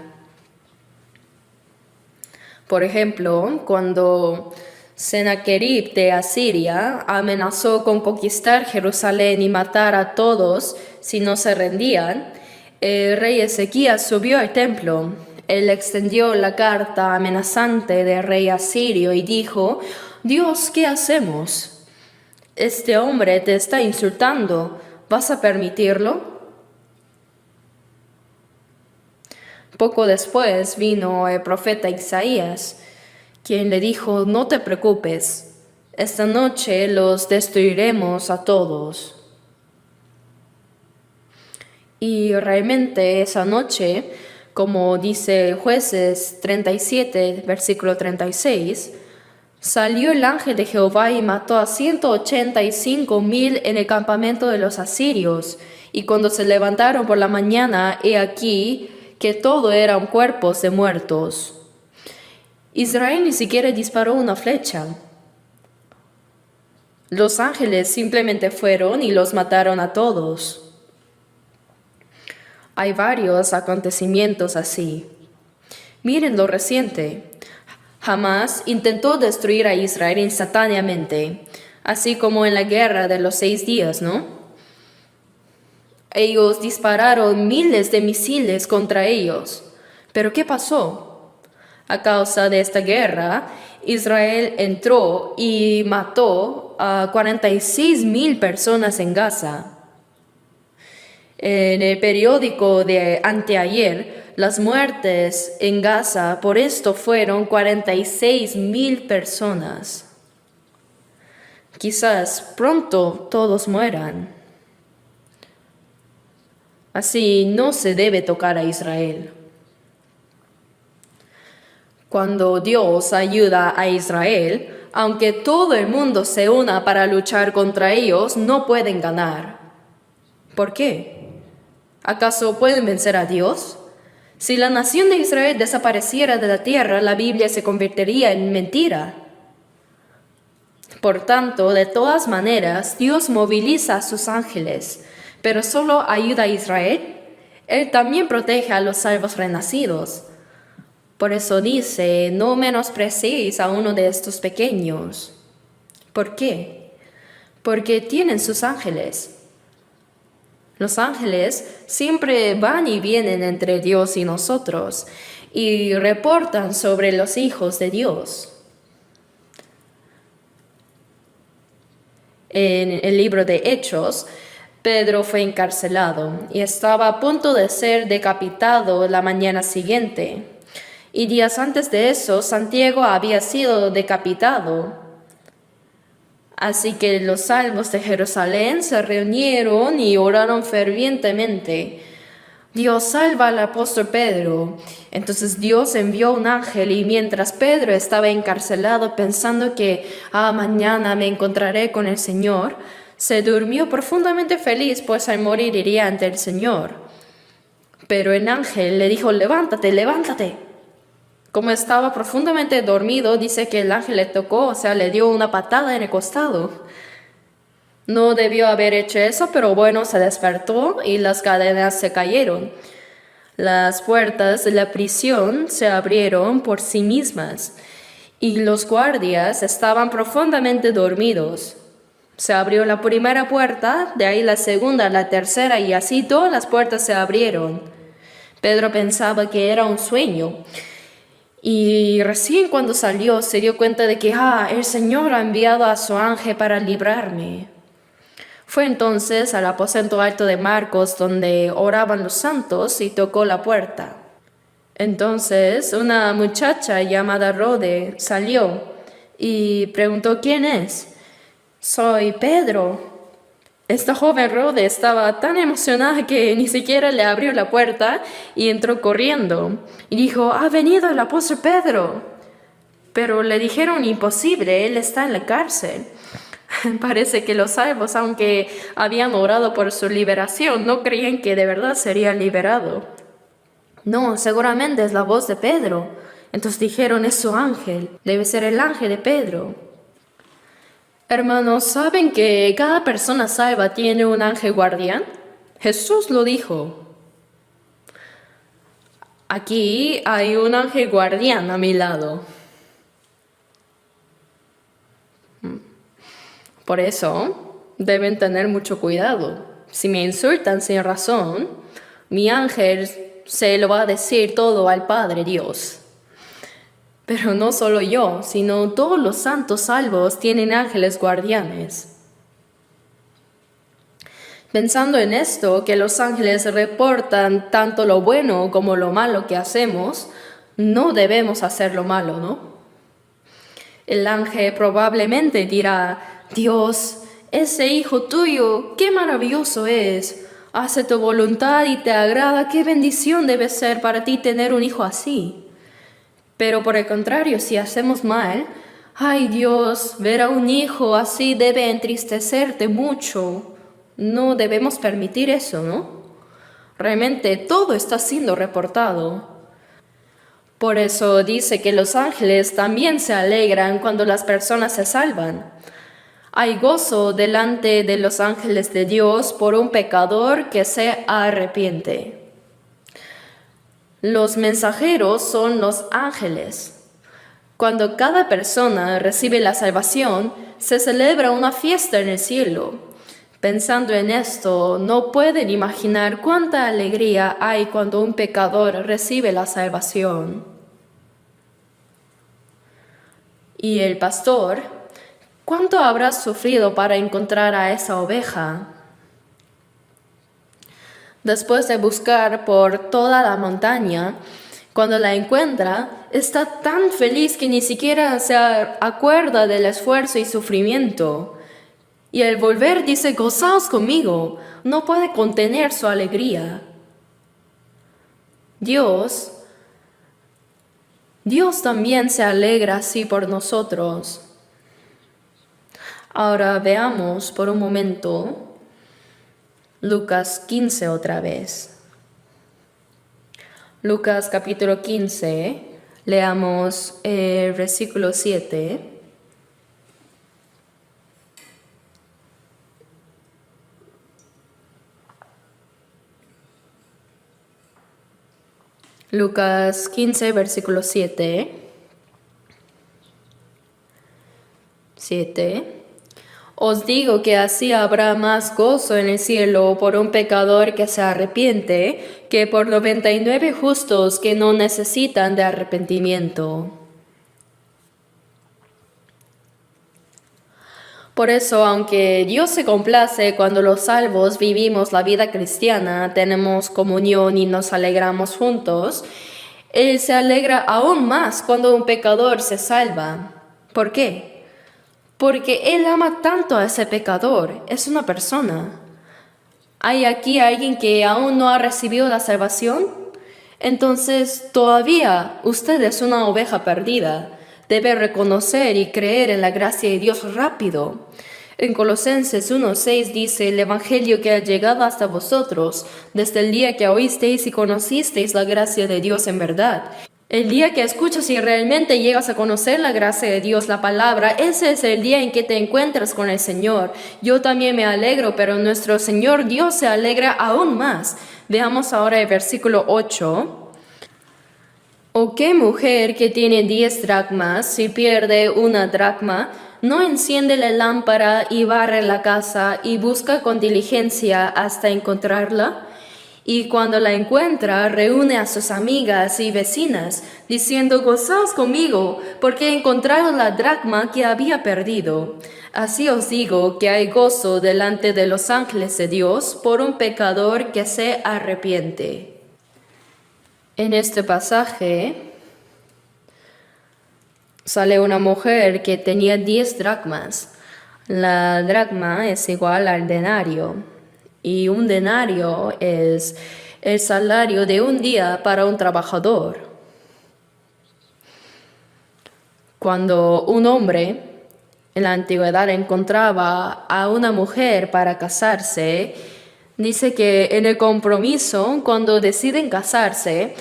Por ejemplo, cuando Sennacherib de Asiria amenazó con conquistar Jerusalén y matar a todos si no se rendían, el rey Ezequías subió al templo. Él extendió la carta amenazante del rey asirio y dijo: Dios, ¿qué hacemos? Este hombre te está insultando. ¿Vas a permitirlo? Poco después vino el profeta Isaías, quien le dijo: no te preocupes, esta noche los destruiremos a todos. Y realmente esa noche, como dice Jueces 37, versículo 36, salió el ángel de Jehová y mató a 185,000 en el campamento de los asirios. Y cuando se levantaron por la mañana, he aquí que todo eran cuerpos de muertos. Israel ni siquiera disparó una flecha. Los ángeles simplemente fueron y los mataron a todos. Hay varios acontecimientos así. Miren lo reciente. Hamás intentó destruir a Israel instantáneamente, así como en la guerra de los 6 días, ¿no? Ellos dispararon miles de misiles contra ellos. ¿Pero qué pasó? A causa de esta guerra, Israel entró y mató a 46,000 personas en Gaza. En el periódico de anteayer, las muertes en Gaza por esto fueron 46,000 personas. Quizás pronto todos mueran. Así no se debe tocar a Israel. Cuando Dios ayuda a Israel, aunque todo el mundo se una para luchar contra ellos, no pueden ganar. ¿Por qué? ¿Acaso pueden vencer a Dios? Si la nación de Israel desapareciera de la tierra, la Biblia se convertiría en mentira. Por tanto, de todas maneras, Dios moviliza a sus ángeles, pero solo ayuda a Israel. Él también protege a los salvos renacidos. Por eso dice, no menospreciéis a uno de estos pequeños. ¿Por qué? Porque tienen sus ángeles. Los ángeles siempre van y vienen entre Dios y nosotros y reportan sobre los hijos de Dios. En el libro de Hechos, Pedro fue encarcelado y estaba a punto de ser decapitado la mañana siguiente. Y días antes de eso, Santiago había sido decapitado. Así que los salvos de Jerusalén se reunieron y oraron fervientemente. Dios salva al apóstol Pedro. Entonces Dios envió un ángel y mientras Pedro estaba encarcelado pensando que mañana me encontraré con el Señor, se durmió profundamente feliz, pues al morir iría ante el Señor. Pero el ángel le dijo, levántate, levántate. Como estaba profundamente dormido, dice que el ángel le tocó, le dio una patada en el costado. No debió haber hecho eso, pero bueno, se despertó y las cadenas se cayeron. Las puertas de la prisión se abrieron por sí mismas y los guardias estaban profundamente dormidos. Se abrió la primera puerta, de ahí la segunda, la tercera y así todas las puertas se abrieron. Pedro pensaba que era un sueño. Y recién cuando salió se dio cuenta de que el Señor ha enviado a su ángel para librarme. Fue entonces al aposento alto de Marcos donde oraban los santos y tocó la puerta. Entonces una muchacha llamada Rode salió y preguntó ¿quién es? Soy Pedro. Esta joven Rode estaba tan emocionada que ni siquiera le abrió la puerta y entró corriendo. Y dijo, ha venido el apóstol Pedro. Pero le dijeron imposible, él está en la cárcel. Parece que los salvos, aunque habían orado por su liberación, no creían que de verdad sería liberado. No, seguramente es la voz de Pedro. Entonces dijeron, es su ángel, debe ser el ángel de Pedro. Hermanos, ¿saben que cada persona salva tiene un ángel guardián? Jesús lo dijo. Aquí hay un ángel guardián a mi lado. Por eso deben tener mucho cuidado. Si me insultan sin razón, mi ángel se lo va a decir todo al Padre Dios. Pero no solo yo, sino todos los santos salvos tienen ángeles guardianes. Pensando en esto, que los ángeles reportan tanto lo bueno como lo malo que hacemos, no debemos hacer lo malo, ¿no? El ángel probablemente dirá, Dios, ese hijo tuyo, qué maravilloso es. Hace tu voluntad y te agrada, qué bendición debe ser para ti tener un hijo así. Pero por el contrario, si hacemos mal, ay Dios, ver a un hijo así debe entristecerte mucho. No debemos permitir eso, ¿no? Realmente todo está siendo reportado. Por eso dice que los ángeles también se alegran cuando las personas se salvan. Hay gozo delante de los ángeles de Dios por un pecador que se arrepiente. Los mensajeros son los ángeles. Cuando cada persona recibe la salvación, se celebra una fiesta en el cielo. Pensando en esto, no pueden imaginar cuánta alegría hay cuando un pecador recibe la salvación. Y el pastor, ¿cuánto habrá sufrido para encontrar a esa oveja? Después de buscar por toda la montaña, cuando la encuentra, está tan feliz que ni siquiera se acuerda del esfuerzo y sufrimiento. Y al volver dice, gozaos conmigo. No puede contener su alegría. Dios también se alegra así por nosotros. Ahora veamos por un momento Lucas 15 otra vez. Lucas capítulo 15, leamos el versículo 7. Lucas 15, versículo 7. 7. Os digo que así habrá más gozo en el cielo por un pecador que se arrepiente que por 99 justos que no necesitan de arrepentimiento. Por eso, aunque Dios se complace cuando los salvos vivimos la vida cristiana, tenemos comunión y nos alegramos juntos, Él se alegra aún más cuando un pecador se salva. ¿Por qué? Porque Él ama tanto a ese pecador, es una persona. ¿Hay aquí alguien que aún no ha recibido la salvación? Entonces, todavía usted es una oveja perdida. Debe reconocer y creer en la gracia de Dios rápido. En Colosenses 1:6 dice, el Evangelio que ha llegado hasta vosotros, desde el día que oísteis y conocisteis la gracia de Dios en verdad. El día que escuchas y realmente llegas a conocer la gracia de Dios, la palabra, ese es el día en que te encuentras con el Señor. Yo también me alegro, pero nuestro Señor Dios se alegra aún más. Veamos ahora el versículo 8. ¿O qué mujer que tiene 10 dracmas, si pierde una dracma, no enciende la lámpara y barre la casa y busca con diligencia hasta encontrarla? Y cuando la encuentra, reúne a sus amigas y vecinas, diciendo, gozaos conmigo, porque he encontrado la dracma que había perdido. Así os digo que hay gozo delante de los ángeles de Dios por un pecador que se arrepiente. En este pasaje sale una mujer que tenía 10 dracmas. La dracma es igual al denario y un denario es el salario de un día para un trabajador. Cuando un hombre en la antigüedad encontraba a una mujer para casarse, dice que en el compromiso, cuando deciden casarse,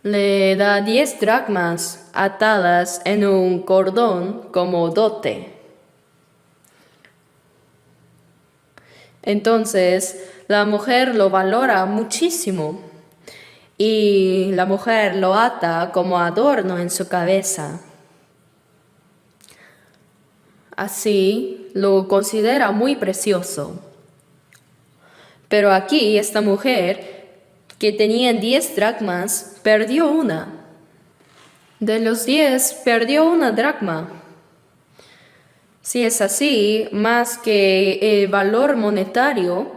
le da 10 dracmas atadas en un cordón como dote. Entonces, la mujer lo valora muchísimo y la mujer lo ata como adorno en su cabeza. Así lo considera muy precioso. Pero aquí esta mujer, que tenía 10 dracmas, perdió una. De los 10, perdió una dracma. Si es así, más que el valor monetario,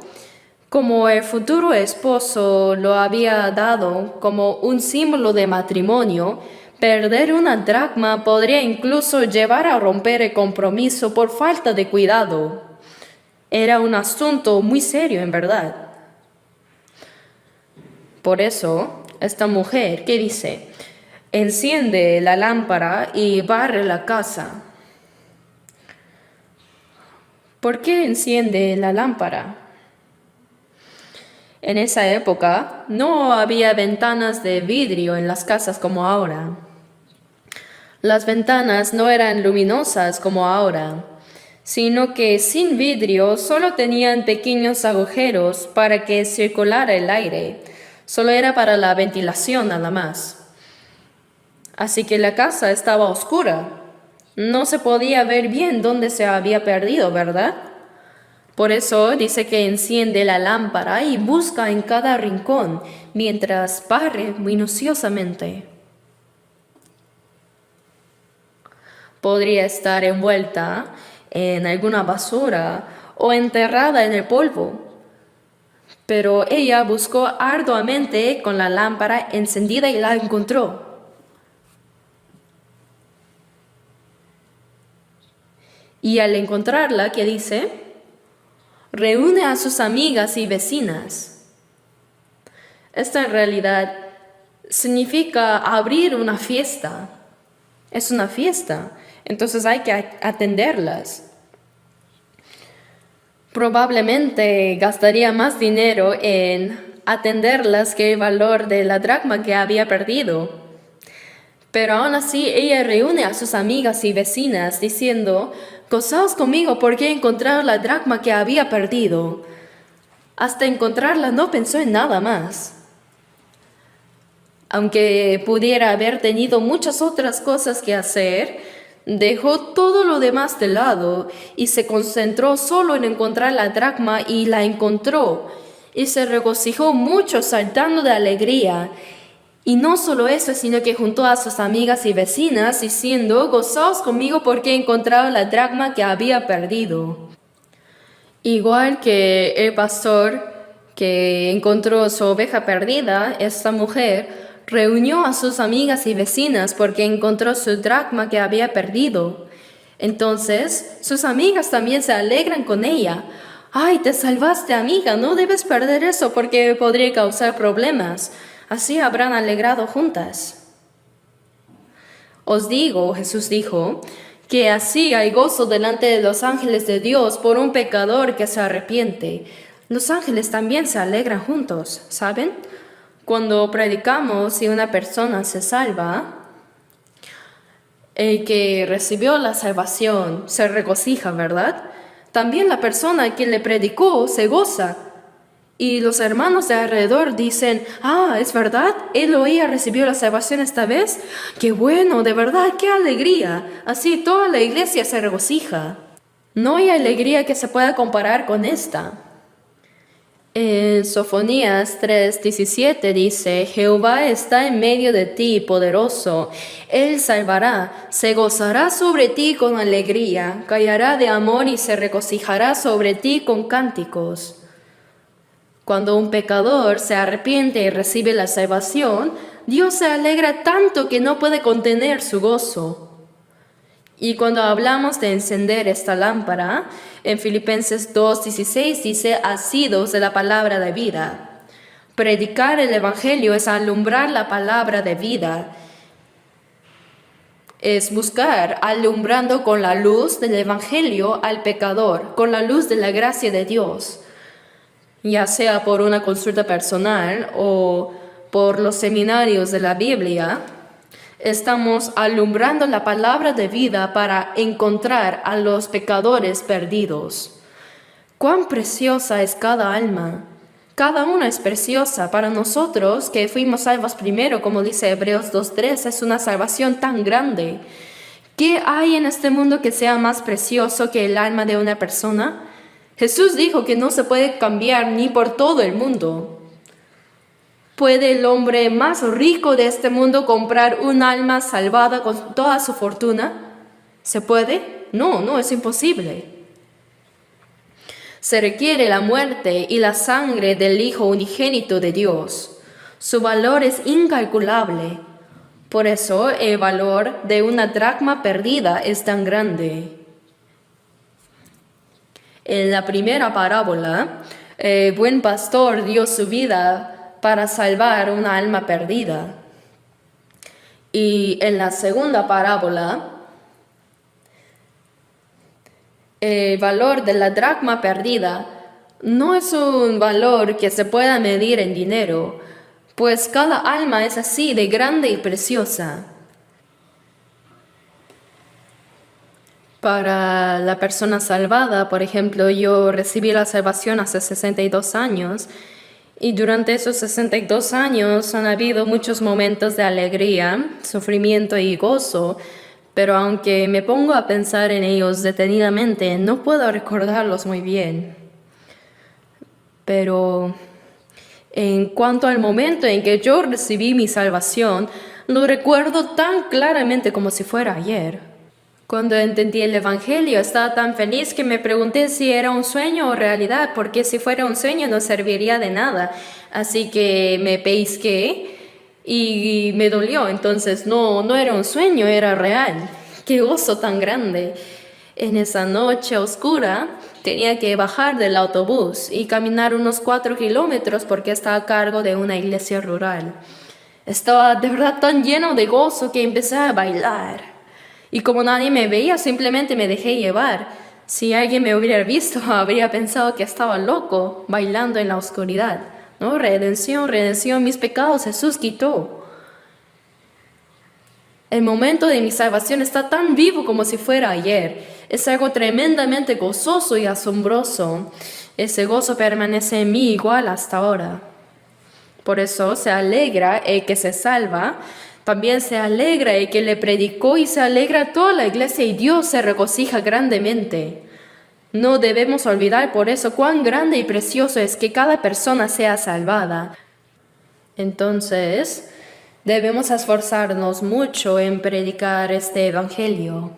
como el futuro esposo lo había dado como un símbolo de matrimonio, perder una dracma podría incluso llevar a romper el compromiso por falta de cuidado. Era un asunto muy serio, en verdad. Por eso, esta mujer, ¿qué dice? Enciende la lámpara y barre la casa. ¿Por qué enciende la lámpara? En esa época no había ventanas de vidrio en las casas como ahora. Las ventanas no eran luminosas como ahora, sino que sin vidrio solo tenían pequeños agujeros para que circulara el aire. Solo era para la ventilación nada más. Así que la casa estaba oscura. No se podía ver bien dónde se había perdido, ¿verdad? Por eso dice que enciende la lámpara y busca en cada rincón mientras barre minuciosamente. Podría estar envuelta en alguna basura o enterrada en el polvo. Pero ella buscó arduamente con la lámpara encendida y la encontró. Y al encontrarla, ¿qué dice? Reúne a sus amigas y vecinas. Esto en realidad significa abrir una fiesta. Es una fiesta, entonces hay que atenderlas. Probablemente gastaría más dinero en atenderlas que el valor de la dracma que había perdido. Pero aún así ella reúne a sus amigas y vecinas diciendo, gozaos conmigo porque he encontrado la dracma que había perdido. Hasta encontrarla no pensó en nada más. Aunque pudiera haber tenido muchas otras cosas que hacer, dejó todo lo demás de lado y se concentró solo en encontrar la dracma y la encontró. Y se regocijó mucho saltando de alegría. Y no solo eso, sino que juntó a sus amigas y vecinas diciendo, gozaos conmigo porque he encontrado la dracma que había perdido. Igual que el pastor que encontró su oveja perdida, esta mujer reunió a sus amigas y vecinas porque encontró su dracma que había perdido. Entonces, sus amigas también se alegran con ella. ¡Ay, te salvaste, amiga! No debes perder eso porque podría causar problemas. Así habrán alegrado juntas. Os digo, Jesús dijo, que así hay gozo delante de los ángeles de Dios por un pecador que se arrepiente. Los ángeles también se alegran juntos, ¿saben? Cuando predicamos y una persona se salva, el que recibió la salvación se regocija, ¿verdad? También la persona que le predicó se goza. Y los hermanos de alrededor dicen, es verdad, él o ella recibió la salvación esta vez. ¡Qué bueno, de verdad, qué alegría! Así toda la iglesia se regocija. No hay alegría que se pueda comparar con esta. En Sofonías 3:17 dice, Jehová está en medio de ti, poderoso. Él salvará, se gozará sobre ti con alegría, callará de amor y se regocijará sobre ti con cánticos. Cuando un pecador se arrepiente y recibe la salvación, Dios se alegra tanto que no puede contener su gozo. Y cuando hablamos de encender esta lámpara, en Filipenses 2:16 dice, asidos de la palabra de vida. Predicar el Evangelio es alumbrar la palabra de vida. Es buscar alumbrando con la luz del Evangelio al pecador, con la luz de la gracia de Dios. Ya sea por una consulta personal o por los seminarios de la Biblia, estamos alumbrando la palabra de vida para encontrar a los pecadores perdidos. ¡Cuán preciosa es cada alma! Cada una es preciosa. Para nosotros, que fuimos salvos primero, como dice Hebreos 2:3, es una salvación tan grande. ¿Qué hay en este mundo que sea más precioso que el alma de una persona? Jesús dijo que no se puede cambiar ni por todo el mundo. ¿Puede el hombre más rico de este mundo comprar un alma salvada con toda su fortuna? ¿Se puede? No, es imposible. Se requiere la muerte y la sangre del Hijo unigénito de Dios. Su valor es incalculable. Por eso el valor de una dracma perdida es tan grande. En la primera parábola, el buen pastor dio su vida para salvar una alma perdida. Y en la segunda parábola, el valor de la dracma perdida no es un valor que se pueda medir en dinero, pues cada alma es así de grande y preciosa. Para la persona salvada, por ejemplo, yo recibí la salvación hace 62 años y durante esos 62 años han habido muchos momentos de alegría, sufrimiento y gozo, pero aunque me pongo a pensar en ellos detenidamente, no puedo recordarlos muy bien. Pero en cuanto al momento en que yo recibí mi salvación, lo recuerdo tan claramente como si fuera ayer. Cuando entendí el Evangelio, estaba tan feliz que me pregunté si era un sueño o realidad, porque si fuera un sueño no serviría de nada. Así que me peisqué y me dolió. Entonces no era un sueño, era real. ¡Qué gozo tan grande! En esa noche oscura tenía que bajar del autobús y caminar unos 4 kilómetros porque estaba a cargo de una iglesia rural. Estaba de verdad tan lleno de gozo que empecé a bailar. Y como nadie me veía, simplemente me dejé llevar. Si alguien me hubiera visto, habría pensado que estaba loco, bailando en la oscuridad. ¿No? Redención, redención, mis pecados Jesús quitó. El momento de mi salvación está tan vivo como si fuera ayer. Es algo tremendamente gozoso y asombroso. Ese gozo permanece en mí igual hasta ahora. Por eso se alegra el que se salva, también se alegra el que le predicó y se alegra toda la iglesia y Dios se regocija grandemente. No debemos olvidar por eso cuán grande y precioso es que cada persona sea salvada. Entonces, debemos esforzarnos mucho en predicar este evangelio.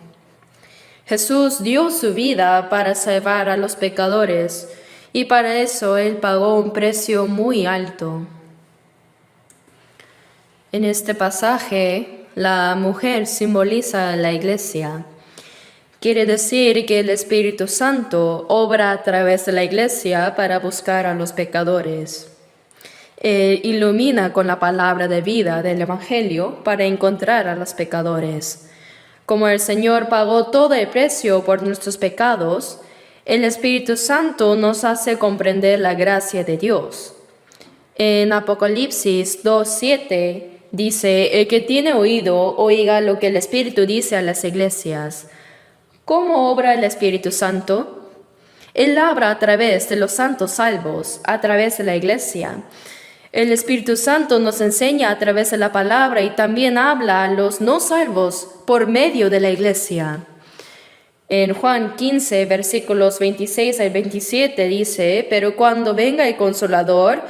Jesús dio su vida para salvar a los pecadores y para eso Él pagó un precio muy alto. En este pasaje, la mujer simboliza la iglesia. Quiere decir que el Espíritu Santo obra a través de la iglesia para buscar a los pecadores. Él ilumina con la palabra de vida del Evangelio para encontrar a los pecadores. Como el Señor pagó todo el precio por nuestros pecados, el Espíritu Santo nos hace comprender la gracia de Dios. En Apocalipsis 2:7 dice, el que tiene oído, oiga lo que el Espíritu dice a las iglesias. ¿Cómo obra el Espíritu Santo? Él obra a través de los santos salvos, a través de la iglesia. El Espíritu Santo nos enseña a través de la palabra y también habla a los no salvos por medio de la iglesia. En Juan 15, versículos 26 al 27 dice, pero cuando venga el Consolador,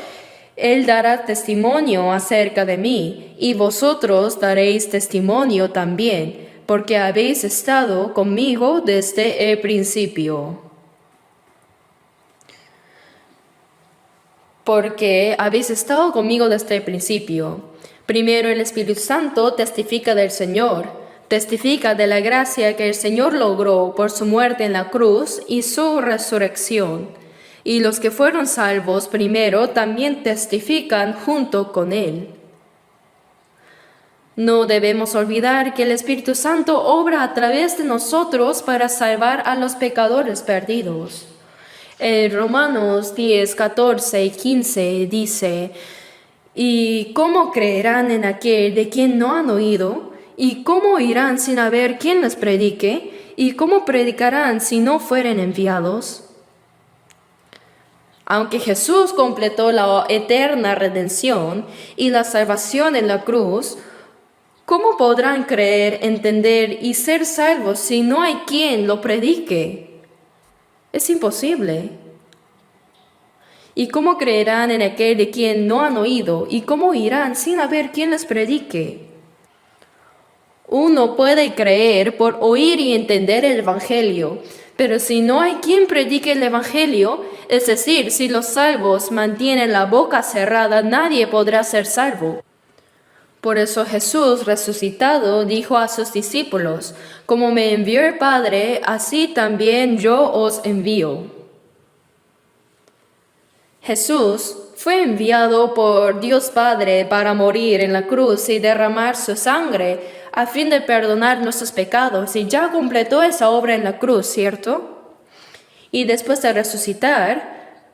Él dará testimonio acerca de mí, y vosotros daréis testimonio también, porque habéis estado conmigo desde el principio. Porque habéis estado conmigo desde el principio. Primero el Espíritu Santo testifica del Señor, testifica de la gracia que el Señor logró por su muerte en la cruz y su resurrección. Y los que fueron salvos primero también testifican junto con Él. No debemos olvidar que el Espíritu Santo obra a través de nosotros para salvar a los pecadores perdidos. En Romanos 10, 14 y 15 dice, ¿y cómo creerán en aquel de quien no han oído? ¿Y cómo irán sin haber quien les predique? ¿Y cómo predicarán si no fueren enviados? Aunque Jesús completó la eterna redención y la salvación en la cruz, ¿cómo podrán creer, entender y ser salvos si no hay quien lo predique? Es imposible. ¿Y cómo creerán en aquel de quien no han oído? ¿Y cómo irán sin haber quien les predique? Uno puede creer por oír y entender el Evangelio, pero si no hay quien predique el Evangelio, es decir, si los salvos mantienen la boca cerrada, nadie podrá ser salvo. Por eso Jesús resucitado dijo a sus discípulos, como me envió el Padre, así también yo os envío. Jesús fue enviado por Dios Padre para morir en la cruz y derramar su sangre a fin de perdonar nuestros pecados, y ya completó esa obra en la cruz, ¿cierto? Y después de resucitar,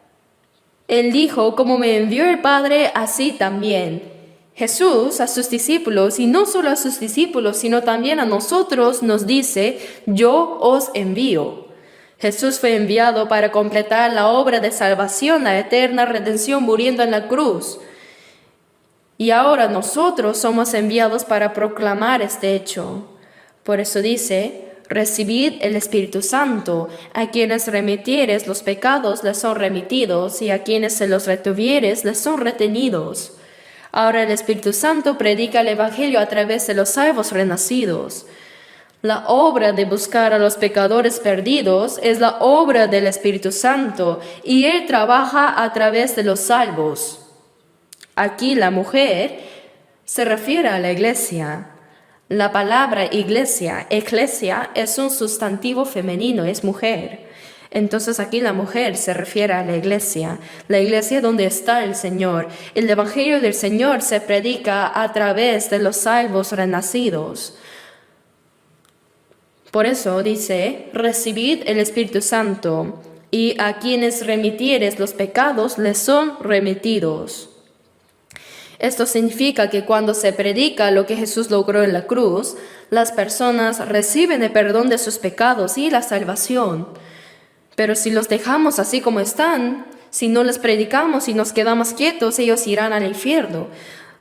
Él dijo, como me envió el Padre, así también. Jesús a sus discípulos, y no solo a sus discípulos, sino también a nosotros, nos dice, yo os envío. Jesús fue enviado para completar la obra de salvación, la eterna redención muriendo en la cruz. Y ahora nosotros somos enviados para proclamar este hecho. Por eso dice, recibid el Espíritu Santo, a quienes remitieres los pecados les son remitidos, y a quienes se los retuvieres les son retenidos. Ahora el Espíritu Santo predica el Evangelio a través de los salvos renacidos. La obra de buscar a los pecadores perdidos es la obra del Espíritu Santo, y Él trabaja a través de los salvos. Aquí la mujer se refiere a la iglesia. La palabra iglesia, eclesia, es un sustantivo femenino, es mujer. Entonces aquí la mujer se refiere a la iglesia donde está el Señor. El Evangelio del Señor se predica a través de los salvos renacidos. Por eso dice, recibid el Espíritu Santo, y a quienes remitieres los pecados les son remitidos. Esto significa que cuando se predica lo que Jesús logró en la cruz, las personas reciben el perdón de sus pecados y la salvación. Pero si los dejamos así como están, si no les predicamos y nos quedamos quietos, ellos irán al infierno.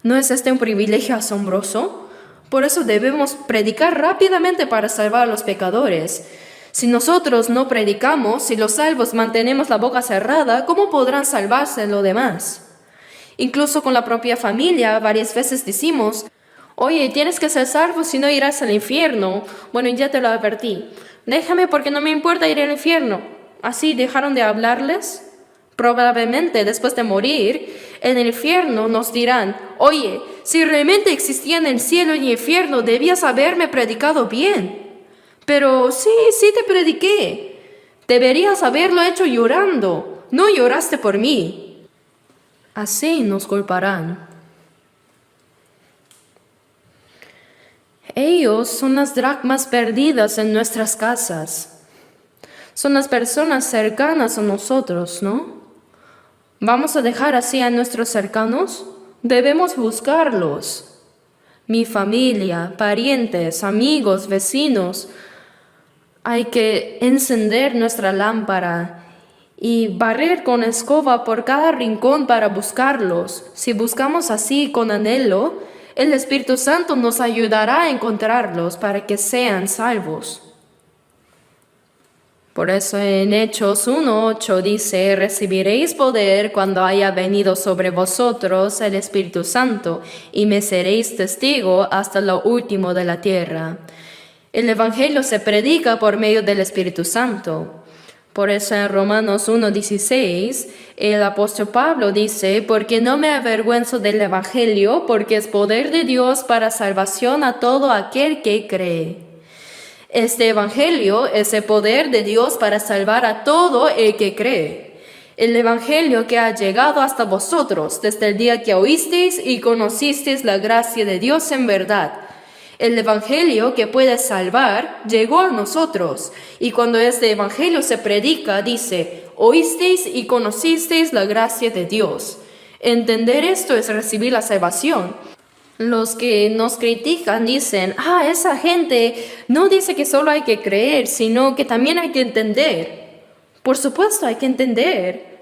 ¿No es este un privilegio asombroso? Por eso debemos predicar rápidamente para salvar a los pecadores. Si nosotros no predicamos, si los salvos mantenemos la boca cerrada, ¿cómo podrán salvarse los demás? Incluso con la propia familia, varias veces decimos, oye, tienes que ser salvo si no irás al infierno. Bueno, ya te lo advertí. Déjame porque no me importa ir al infierno. ¿Así dejaron de hablarles? Probablemente después de morir, en el infierno nos dirán, oye, si realmente existían el cielo y el infierno, debías haberme predicado bien. Pero sí te prediqué. Deberías haberlo hecho llorando. No lloraste por mí. Así nos culparán. Ellos son las dracmas perdidas en nuestras casas. Son las personas cercanas a nosotros, ¿no? ¿Vamos a dejar así a nuestros cercanos? Debemos buscarlos. Mi familia, parientes, amigos, vecinos. Hay que encender nuestra lámpara y barrer con escoba por cada rincón para buscarlos. Si buscamos así con anhelo, el Espíritu Santo nos ayudará a encontrarlos para que sean salvos. Por eso en Hechos 1:8 dice, recibiréis poder cuando haya venido sobre vosotros el Espíritu Santo, y me seréis testigo hasta lo último de la tierra. El Evangelio se predica por medio del Espíritu Santo. Por eso en Romanos 1:16, el apóstol Pablo dice, porque no me avergüenzo del Evangelio, porque es poder de Dios para salvación a todo aquel que cree. Este Evangelio es el poder de Dios para salvar a todo el que cree. El Evangelio que ha llegado hasta vosotros desde el día que oísteis y conocisteis la gracia de Dios en verdad. El Evangelio que puede salvar llegó a nosotros. Y cuando este Evangelio se predica, dice, oísteis y conocisteis la gracia de Dios. Entender esto es recibir la salvación. Los que nos critican dicen, esa gente no dice que solo hay que creer, sino que también hay que entender. Por supuesto, hay que entender.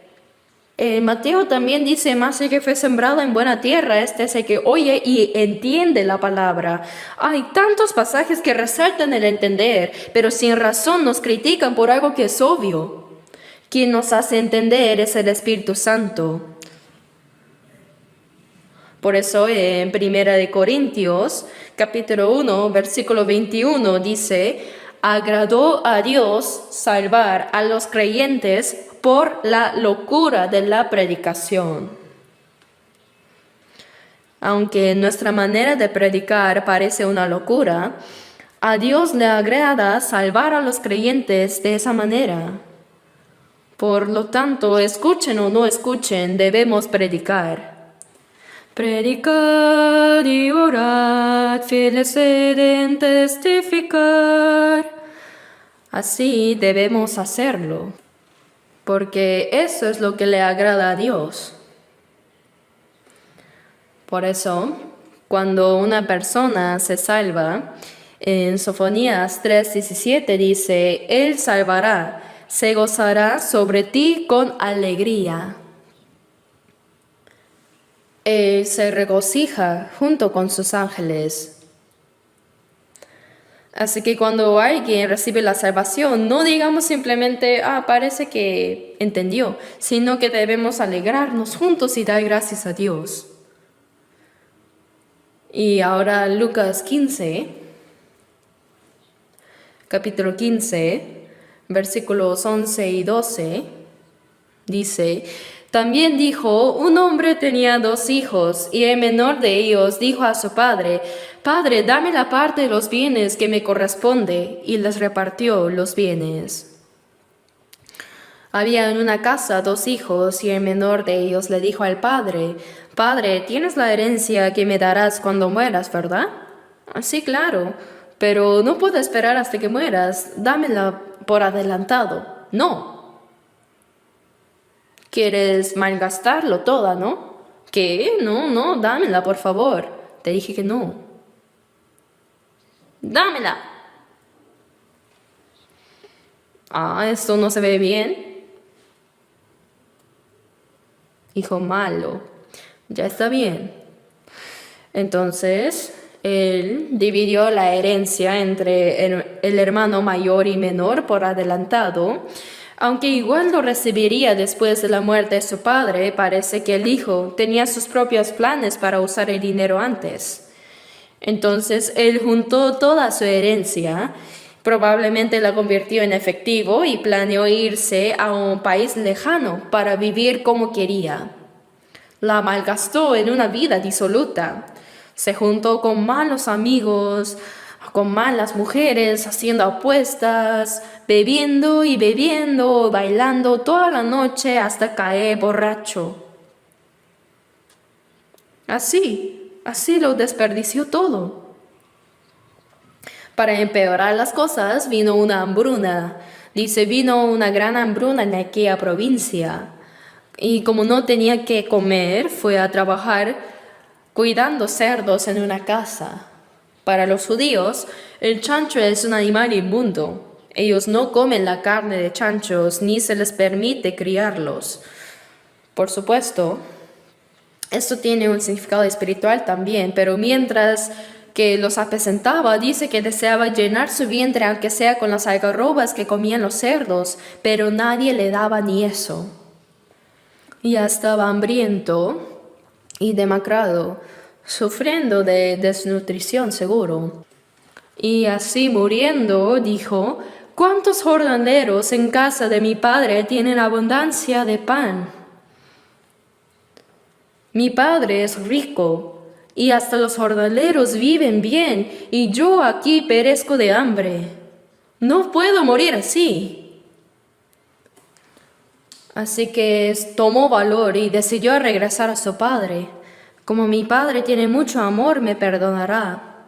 Mateo también dice, más el que fue sembrado en buena tierra, este es el que oye y entiende la palabra. Hay tantos pasajes que resaltan el entender, pero sin razón nos critican por algo que es obvio. Quien nos hace entender es el Espíritu Santo. Por eso en 1 Corintios, capítulo 1, versículo 21, dice, agradó a Dios salvar a los creyentes por la locura de la predicación. Aunque nuestra manera de predicar parece una locura, a Dios le agrada salvar a los creyentes de esa manera. Por lo tanto, escuchen o no escuchen, debemos predicar. Predicad y orad, fieles sed en testificar. Así debemos hacerlo, porque eso es lo que le agrada a Dios. Por eso, cuando una persona se salva, en Sofonías 3:17 dice, Él salvará, se gozará sobre ti con alegría. Él se regocija junto con sus ángeles. Así que cuando alguien recibe la salvación, no digamos simplemente, parece que entendió, sino que debemos alegrarnos juntos y dar gracias a Dios. Y ahora Lucas 15, capítulo 15, versículos 11 y 12, dice, También dijo, un hombre tenía 2 hijos, y el menor de ellos dijo a su padre, Padre, dame la parte de los bienes que me corresponde, y les repartió los bienes. Había en una casa 2 hijos, y el menor de ellos le dijo al padre, Padre, tienes la herencia que me darás cuando mueras, ¿verdad? Sí, claro, pero no puedo esperar hasta que mueras, dámela por adelantado. No. ¿Quieres malgastarlo toda, no? ¿Qué? No, dámela, por favor. Te dije que no. ¡Dámela! Esto no se ve bien. Hijo malo. Ya está bien. Entonces, él dividió la herencia entre el hermano mayor y menor por adelantado. Aunque igual lo recibiría después de la muerte de su padre, parece que el hijo tenía sus propios planes para usar el dinero antes. Entonces él juntó toda su herencia, probablemente la convirtió en efectivo y planeó irse a un país lejano para vivir como quería. La malgastó en una vida disoluta. Se juntó con malos amigos, con malas mujeres, haciendo apuestas, bebiendo y bebiendo, bailando toda la noche hasta caer borracho. Así lo desperdició todo. Para empeorar las cosas vino una hambruna. Dice, vino una gran hambruna en aquella provincia. Y como no tenía que comer, fue a trabajar cuidando cerdos en una casa. Para los judíos, el chancho es un animal inmundo. Ellos no comen la carne de chanchos ni se les permite criarlos. Por supuesto, esto tiene un significado espiritual también, pero mientras que los apacentaba, dice que deseaba llenar su vientre aunque sea con las algarrobas que comían los cerdos, pero nadie le daba ni eso. Ya estaba hambriento y demacrado, sufriendo de desnutrición seguro. Y así muriendo, dijo, ¿cuántos jornaleros en casa de mi padre tienen abundancia de pan? Mi padre es rico, y hasta los jornaleros viven bien, y yo aquí perezco de hambre. No puedo morir así. Así que tomó valor y decidió regresar a su padre. Como mi padre tiene mucho amor, me perdonará.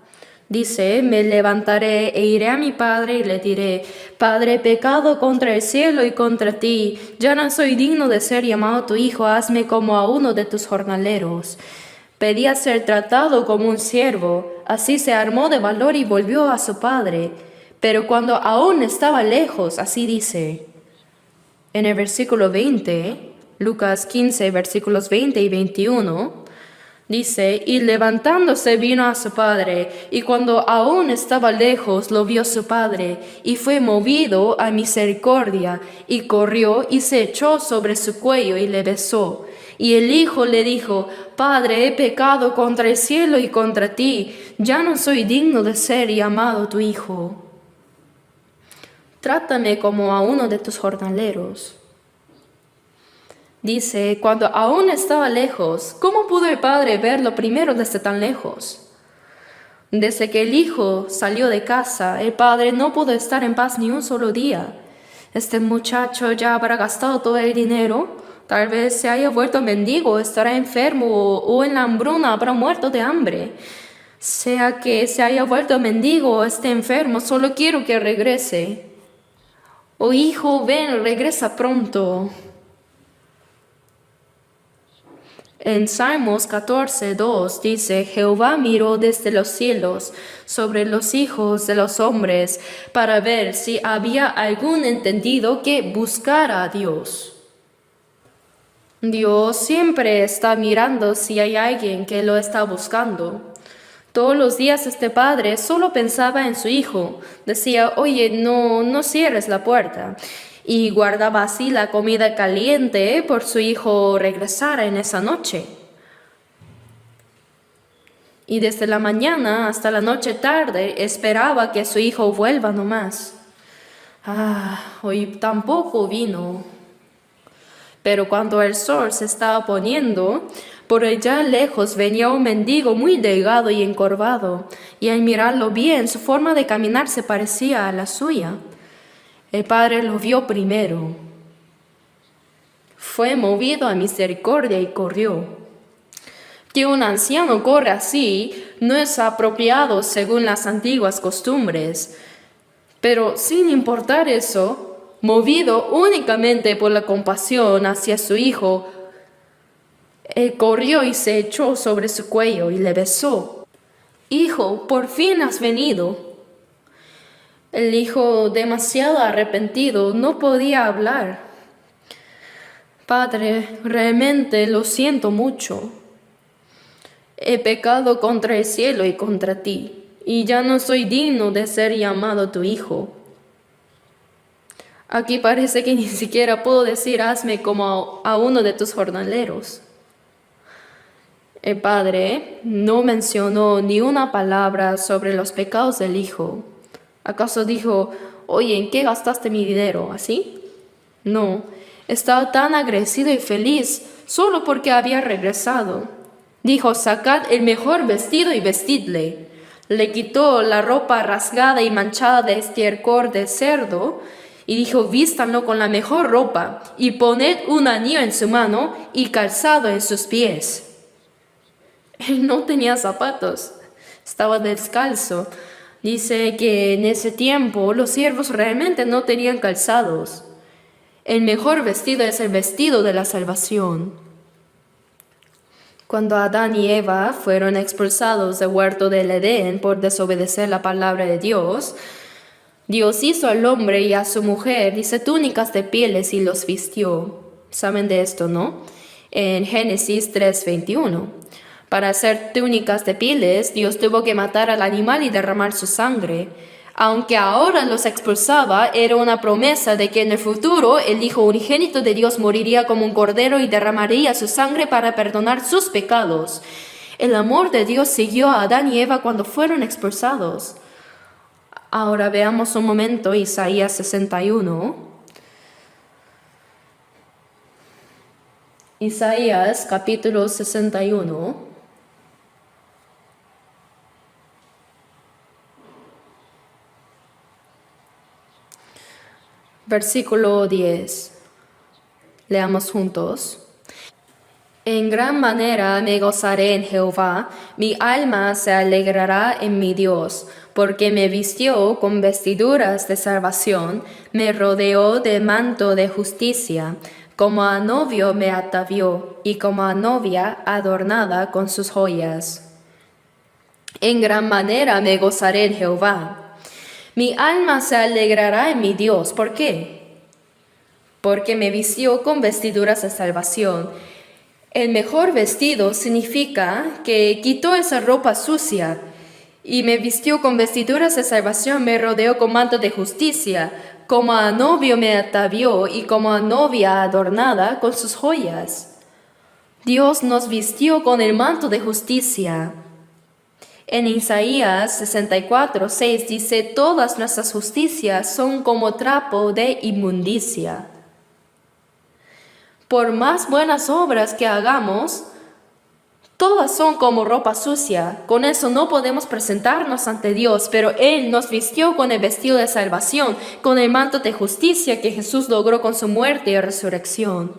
Dice, me levantaré e iré a mi padre y le diré, Padre, he pecado contra el cielo y contra ti, ya no soy digno de ser llamado tu hijo, hazme como a uno de tus jornaleros. Pedía ser tratado como un siervo, así se armó de valor y volvió a su padre. Pero cuando aún estaba lejos, así dice, en el versículo 20, Lucas 15, versículos 20 y 21, dice, y levantándose vino a su padre, y cuando aún estaba lejos lo vio su padre, y fue movido a misericordia, y corrió y se echó sobre su cuello y le besó. Y el hijo le dijo, Padre, he pecado contra el cielo y contra ti, ya no soy digno de ser llamado tu hijo. Trátame como a uno de tus jornaleros. Dice, cuando aún estaba lejos, ¿cómo pudo el padre verlo primero desde tan lejos? Desde que el hijo salió de casa, el padre no pudo estar en paz ni un solo día. Este muchacho ya habrá gastado todo el dinero, tal vez se haya vuelto mendigo, estará enfermo o en la hambruna habrá muerto de hambre. Sea que se haya vuelto mendigo o esté enfermo, solo quiero que regrese. Oh hijo, ven, regresa pronto. En Salmos 14:2 dice, Jehová miró desde los cielos sobre los hijos de los hombres para ver si había algún entendido que buscara a Dios. Dios siempre está mirando si hay alguien que lo está buscando. Todos los días este padre solo pensaba en su hijo. Decía, oye, no cierres la puerta. Y guardaba así la comida caliente por su hijo regresara en esa noche. Y desde la mañana hasta la noche tarde esperaba que su hijo vuelva nomás. Hoy tampoco vino. Pero cuando el sol se estaba poniendo, por allá lejos venía un mendigo muy delgado y encorvado, y al mirarlo bien, su forma de caminar se parecía a la suya. El padre lo vio primero. Fue movido a misericordia y corrió. Que un anciano corre así no es apropiado según las antiguas costumbres. Pero sin importar eso, movido únicamente por la compasión hacia su hijo, él corrió y se echó sobre su cuello y le besó. Hijo, por fin has venido. El hijo, demasiado arrepentido, no podía hablar. Padre, realmente lo siento mucho. He pecado contra el cielo y contra ti, y ya no soy digno de ser llamado tu hijo. Aquí parece que ni siquiera puedo decir hazme como a uno de tus jornaleros. El padre no mencionó ni una palabra sobre los pecados del hijo. ¿Acaso dijo, oye, ¿en qué gastaste mi dinero? ¿Así? No, estaba tan agradecido y feliz solo porque había regresado. Dijo, sacad el mejor vestido y vestidle. Le quitó la ropa rasgada y manchada de estiércol de cerdo y dijo, vístanlo con la mejor ropa y poned un anillo en su mano y calzado en sus pies. Él no tenía zapatos, estaba descalzo. Dice que en ese tiempo los siervos realmente no tenían calzados. El mejor vestido es el vestido de la salvación. Cuando Adán y Eva fueron expulsados del huerto del Edén por desobedecer la palabra de Dios, Dios hizo al hombre y a su mujer, dice, túnicas de pieles y los vistió. ¿Saben de esto, no? En Génesis 3:21. Para hacer túnicas de pieles, Dios tuvo que matar al animal y derramar su sangre. Aunque ahora los expulsaba, era una promesa de que en el futuro el Hijo unigénito de Dios moriría como un cordero y derramaría su sangre para perdonar sus pecados. El amor de Dios siguió a Adán y Eva cuando fueron expulsados. Ahora veamos un momento Isaías 61. Isaías capítulo 61. Versículo 10. Leamos juntos. En gran manera me gozaré en Jehová, mi alma se alegrará en mi Dios, porque me vistió con vestiduras de salvación, me rodeó de manto de justicia, como a novio me atavió, y como a novia adornada con sus joyas. En gran manera me gozaré en Jehová. Mi alma se alegrará en mi Dios. ¿Por qué? Porque me vistió con vestiduras de salvación. El mejor vestido significa que quitó esa ropa sucia y me vistió con vestiduras de salvación, me rodeó con manto de justicia, como a novio me atavió y como a novia adornada con sus joyas. Dios nos vistió con el manto de justicia. En Isaías 64:6 dice, todas nuestras justicias son como trapo de inmundicia. Por más buenas obras que hagamos, todas son como ropa sucia. Con eso no podemos presentarnos ante Dios, pero Él nos vistió con el vestido de salvación, con el manto de justicia que Jesús logró con su muerte y resurrección.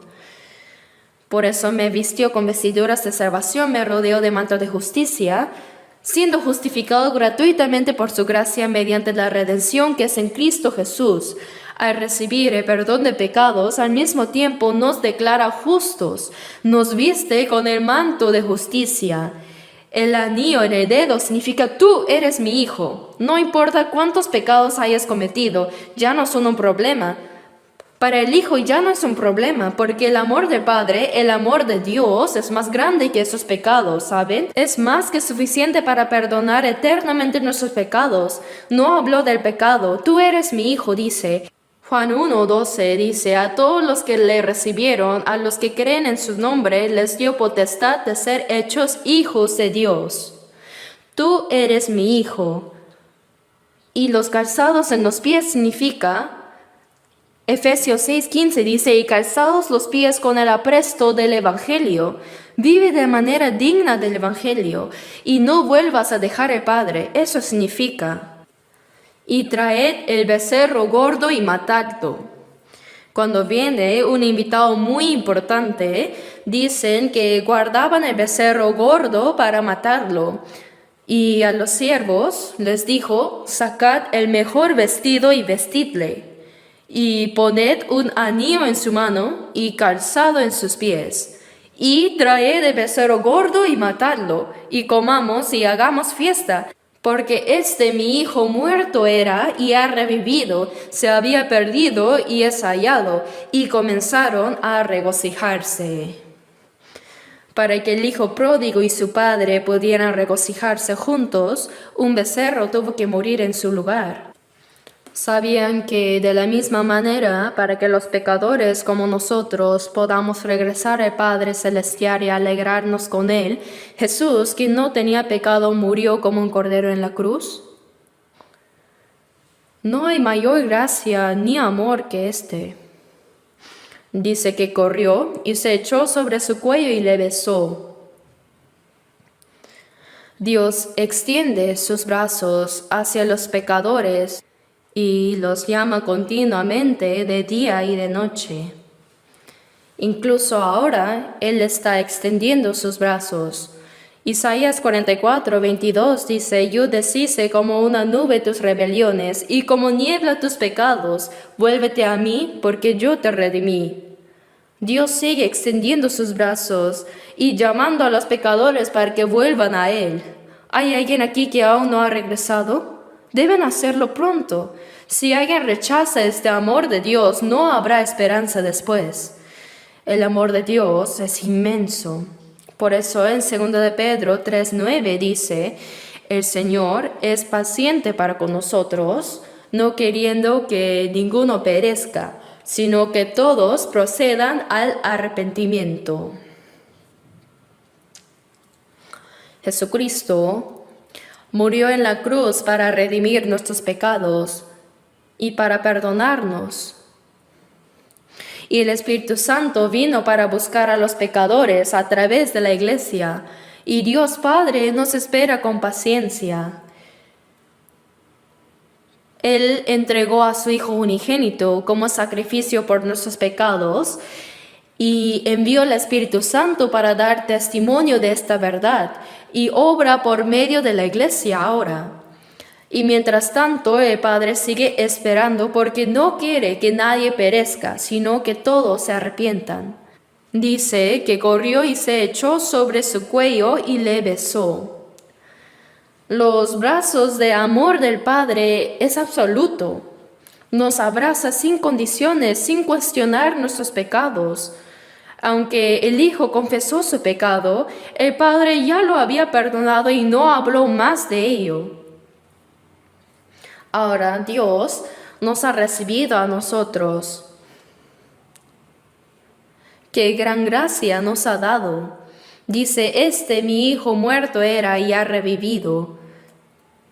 Por eso me vistió con vestiduras de salvación, me rodeó de manto de justicia, siendo justificado gratuitamente por su gracia mediante la redención que es en Cristo Jesús. Al recibir el perdón de pecados, al mismo tiempo nos declara justos, nos viste con el manto de justicia. El anillo en el dedo significa tú eres mi hijo. No importa cuántos pecados hayas cometido, ya no son un problema. Para el hijo ya no es un problema, porque el amor del Padre, el amor de Dios, es más grande que esos pecados, ¿saben? Es más que suficiente para perdonar eternamente nuestros pecados. No habló del pecado, tú eres mi hijo, dice. Juan 1:12 dice, a todos los que le recibieron, a los que creen en su nombre, les dio potestad de ser hechos hijos de Dios. Tú eres mi hijo. Y los calzados en los pies significa Efesios 6:15 dice, y calzados los pies con el apresto del Evangelio. Vive de manera digna del Evangelio y no vuelvas a dejar el Padre. Eso significa. Y traed el becerro gordo y matadlo. Cuando viene un invitado muy importante, dicen que guardaban el becerro gordo para matarlo. Y a los siervos les dijo, sacad el mejor vestido y vestidle. Y poned un anillo en su mano y calzado en sus pies. Y traed el becerro gordo y matadlo, y comamos y hagamos fiesta. Porque mi hijo muerto era y ha revivido, se había perdido y es hallado. Y comenzaron a regocijarse. Para que el hijo pródigo y su padre pudieran regocijarse juntos, un becerro tuvo que morir en su lugar. Sabían que de la misma manera, para que los pecadores como nosotros podamos regresar al Padre Celestial y alegrarnos con Él, Jesús, quien no tenía pecado, murió como un cordero en la cruz. No hay mayor gracia ni amor que este. Dice que corrió y se echó sobre su cuello y le besó. Dios extiende sus brazos hacia los pecadores y los llama continuamente de día y de noche. Incluso ahora Él está extendiendo sus brazos. Isaías 44:22 dice, yo deshice como una nube tus rebeliones y como niebla tus pecados, vuélvete a mí porque yo te redimí. Dios sigue extendiendo sus brazos y llamando a los pecadores para que vuelvan a Él. ¿Hay alguien aquí que aún no ha regresado? Deben hacerlo pronto. Si alguien rechaza este amor de Dios, no habrá esperanza después. El amor de Dios es inmenso. Por eso en 2 de Pedro 3:9 dice, el Señor es paciente para con nosotros, no queriendo que ninguno perezca, sino que todos procedan al arrepentimiento. Jesucristo murió en la cruz para redimir nuestros pecados y para perdonarnos. Y el Espíritu Santo vino para buscar a los pecadores a través de la iglesia. Y Dios Padre nos espera con paciencia. Él entregó a su Hijo unigénito como sacrificio por nuestros pecados y envió el Espíritu Santo para dar testimonio de esta verdad y obra por medio de la iglesia ahora. Y mientras tanto, el Padre sigue esperando porque no quiere que nadie perezca, sino que todos se arrepientan. Dice que corrió y se echó sobre su cuello y le besó. Los brazos de amor del Padre es absoluto. Nos abraza sin condiciones, sin cuestionar nuestros pecados. Aunque el Hijo confesó su pecado, el Padre ya lo había perdonado y no habló más de ello. Ahora Dios nos ha recibido a nosotros. ¡Qué gran gracia nos ha dado! Dice, mi Hijo muerto era y ha revivido.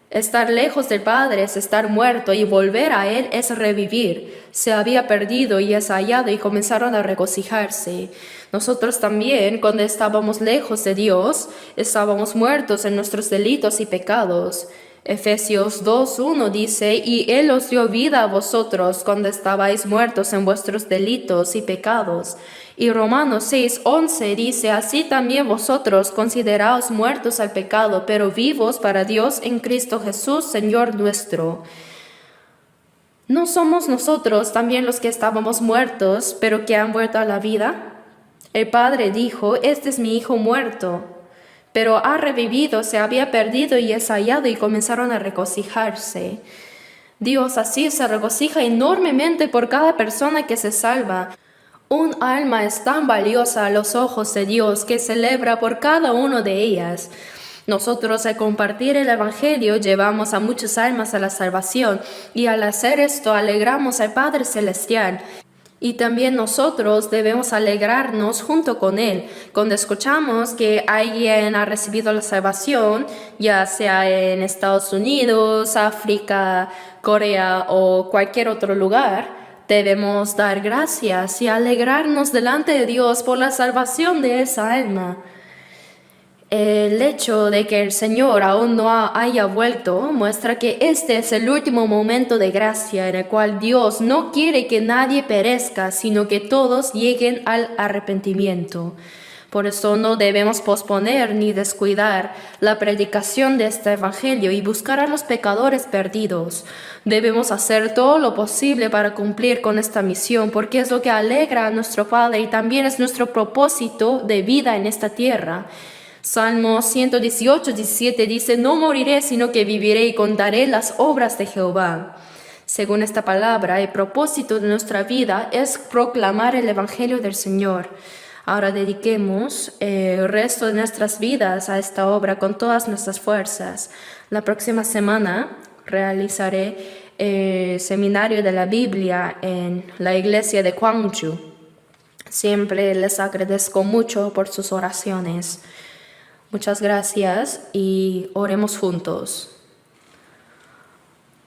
Estar lejos del Padre es estar muerto y volver a Él es revivir. Se había perdido y es hallado y comenzaron a regocijarse. Nosotros también, cuando estábamos lejos de Dios, estábamos muertos en nuestros delitos y pecados. Efesios 2:1 dice, y Él os dio vida a vosotros cuando estabais muertos en vuestros delitos y pecados. Y Romanos 6:11 dice, así también vosotros consideraos muertos al pecado, pero vivos para Dios en Cristo Jesús, Señor nuestro. ¿No somos nosotros también los que estábamos muertos, pero que han vuelto a la vida? El Padre dijo, este es mi Hijo muerto, pero ha revivido, se había perdido y es hallado, y comenzaron a regocijarse. Dios así se regocija enormemente por cada persona que se salva. Un alma es tan valiosa a los ojos de Dios que celebra por cada uno de ellas. Nosotros al compartir el Evangelio llevamos a muchas almas a la salvación y al hacer esto alegramos al Padre Celestial. Y también nosotros debemos alegrarnos junto con Él. Cuando escuchamos que alguien ha recibido la salvación, ya sea en Estados Unidos, África, Corea o cualquier otro lugar, Debemos dar gracias y alegrarnos delante de Dios por la salvación de esa alma. El hecho de que el Señor aún no haya vuelto muestra que este es el último momento de gracia en el cual Dios no quiere que nadie perezca, sino que todos lleguen al arrepentimiento. Por eso no debemos posponer ni descuidar la predicación de este Evangelio y buscar a los pecadores perdidos. Debemos hacer todo lo posible para cumplir con esta misión, porque es lo que alegra a nuestro Padre y también es nuestro propósito de vida en esta tierra. Salmo 118, 17 dice: no moriré, sino que viviré y contaré las obras de Jehová. Según esta palabra, el propósito de nuestra vida es proclamar el Evangelio del Señor. Ahora dediquemos el resto de nuestras vidas a esta obra con todas nuestras fuerzas. La próxima semana realizaré el seminario de la Biblia en la iglesia de Gwangju. Siempre les agradezco mucho por sus oraciones. Muchas gracias y oremos juntos.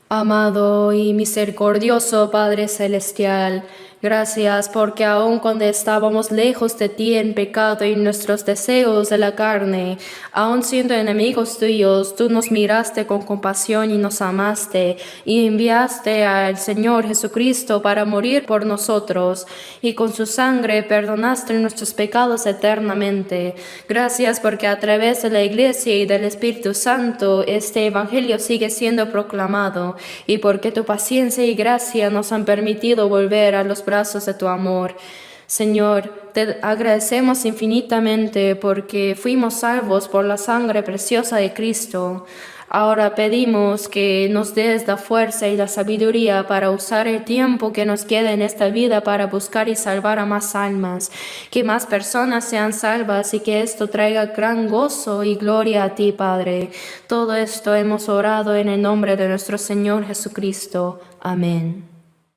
Amado y misericordioso Padre Celestial, gracias porque aun cuando estábamos lejos de ti en pecado y nuestros deseos de la carne, aun siendo enemigos tuyos, tú nos miraste con compasión y nos amaste y enviaste al Señor Jesucristo para morir por nosotros y con su sangre perdonaste nuestros pecados eternamente. Gracias porque a través de la Iglesia y del Espíritu Santo este Evangelio sigue siendo proclamado y porque tu paciencia y gracia nos han permitido volver a los brazos de tu amor. Señor, te agradecemos infinitamente porque fuimos salvos por la sangre preciosa de Cristo. Ahora pedimos que nos des la fuerza y la sabiduría para usar el tiempo que nos queda en esta vida para buscar y salvar a más almas, que más personas sean salvas y que esto traiga gran gozo y gloria a ti, Padre. Todo esto hemos orado en el nombre de nuestro Señor Jesucristo. Amén.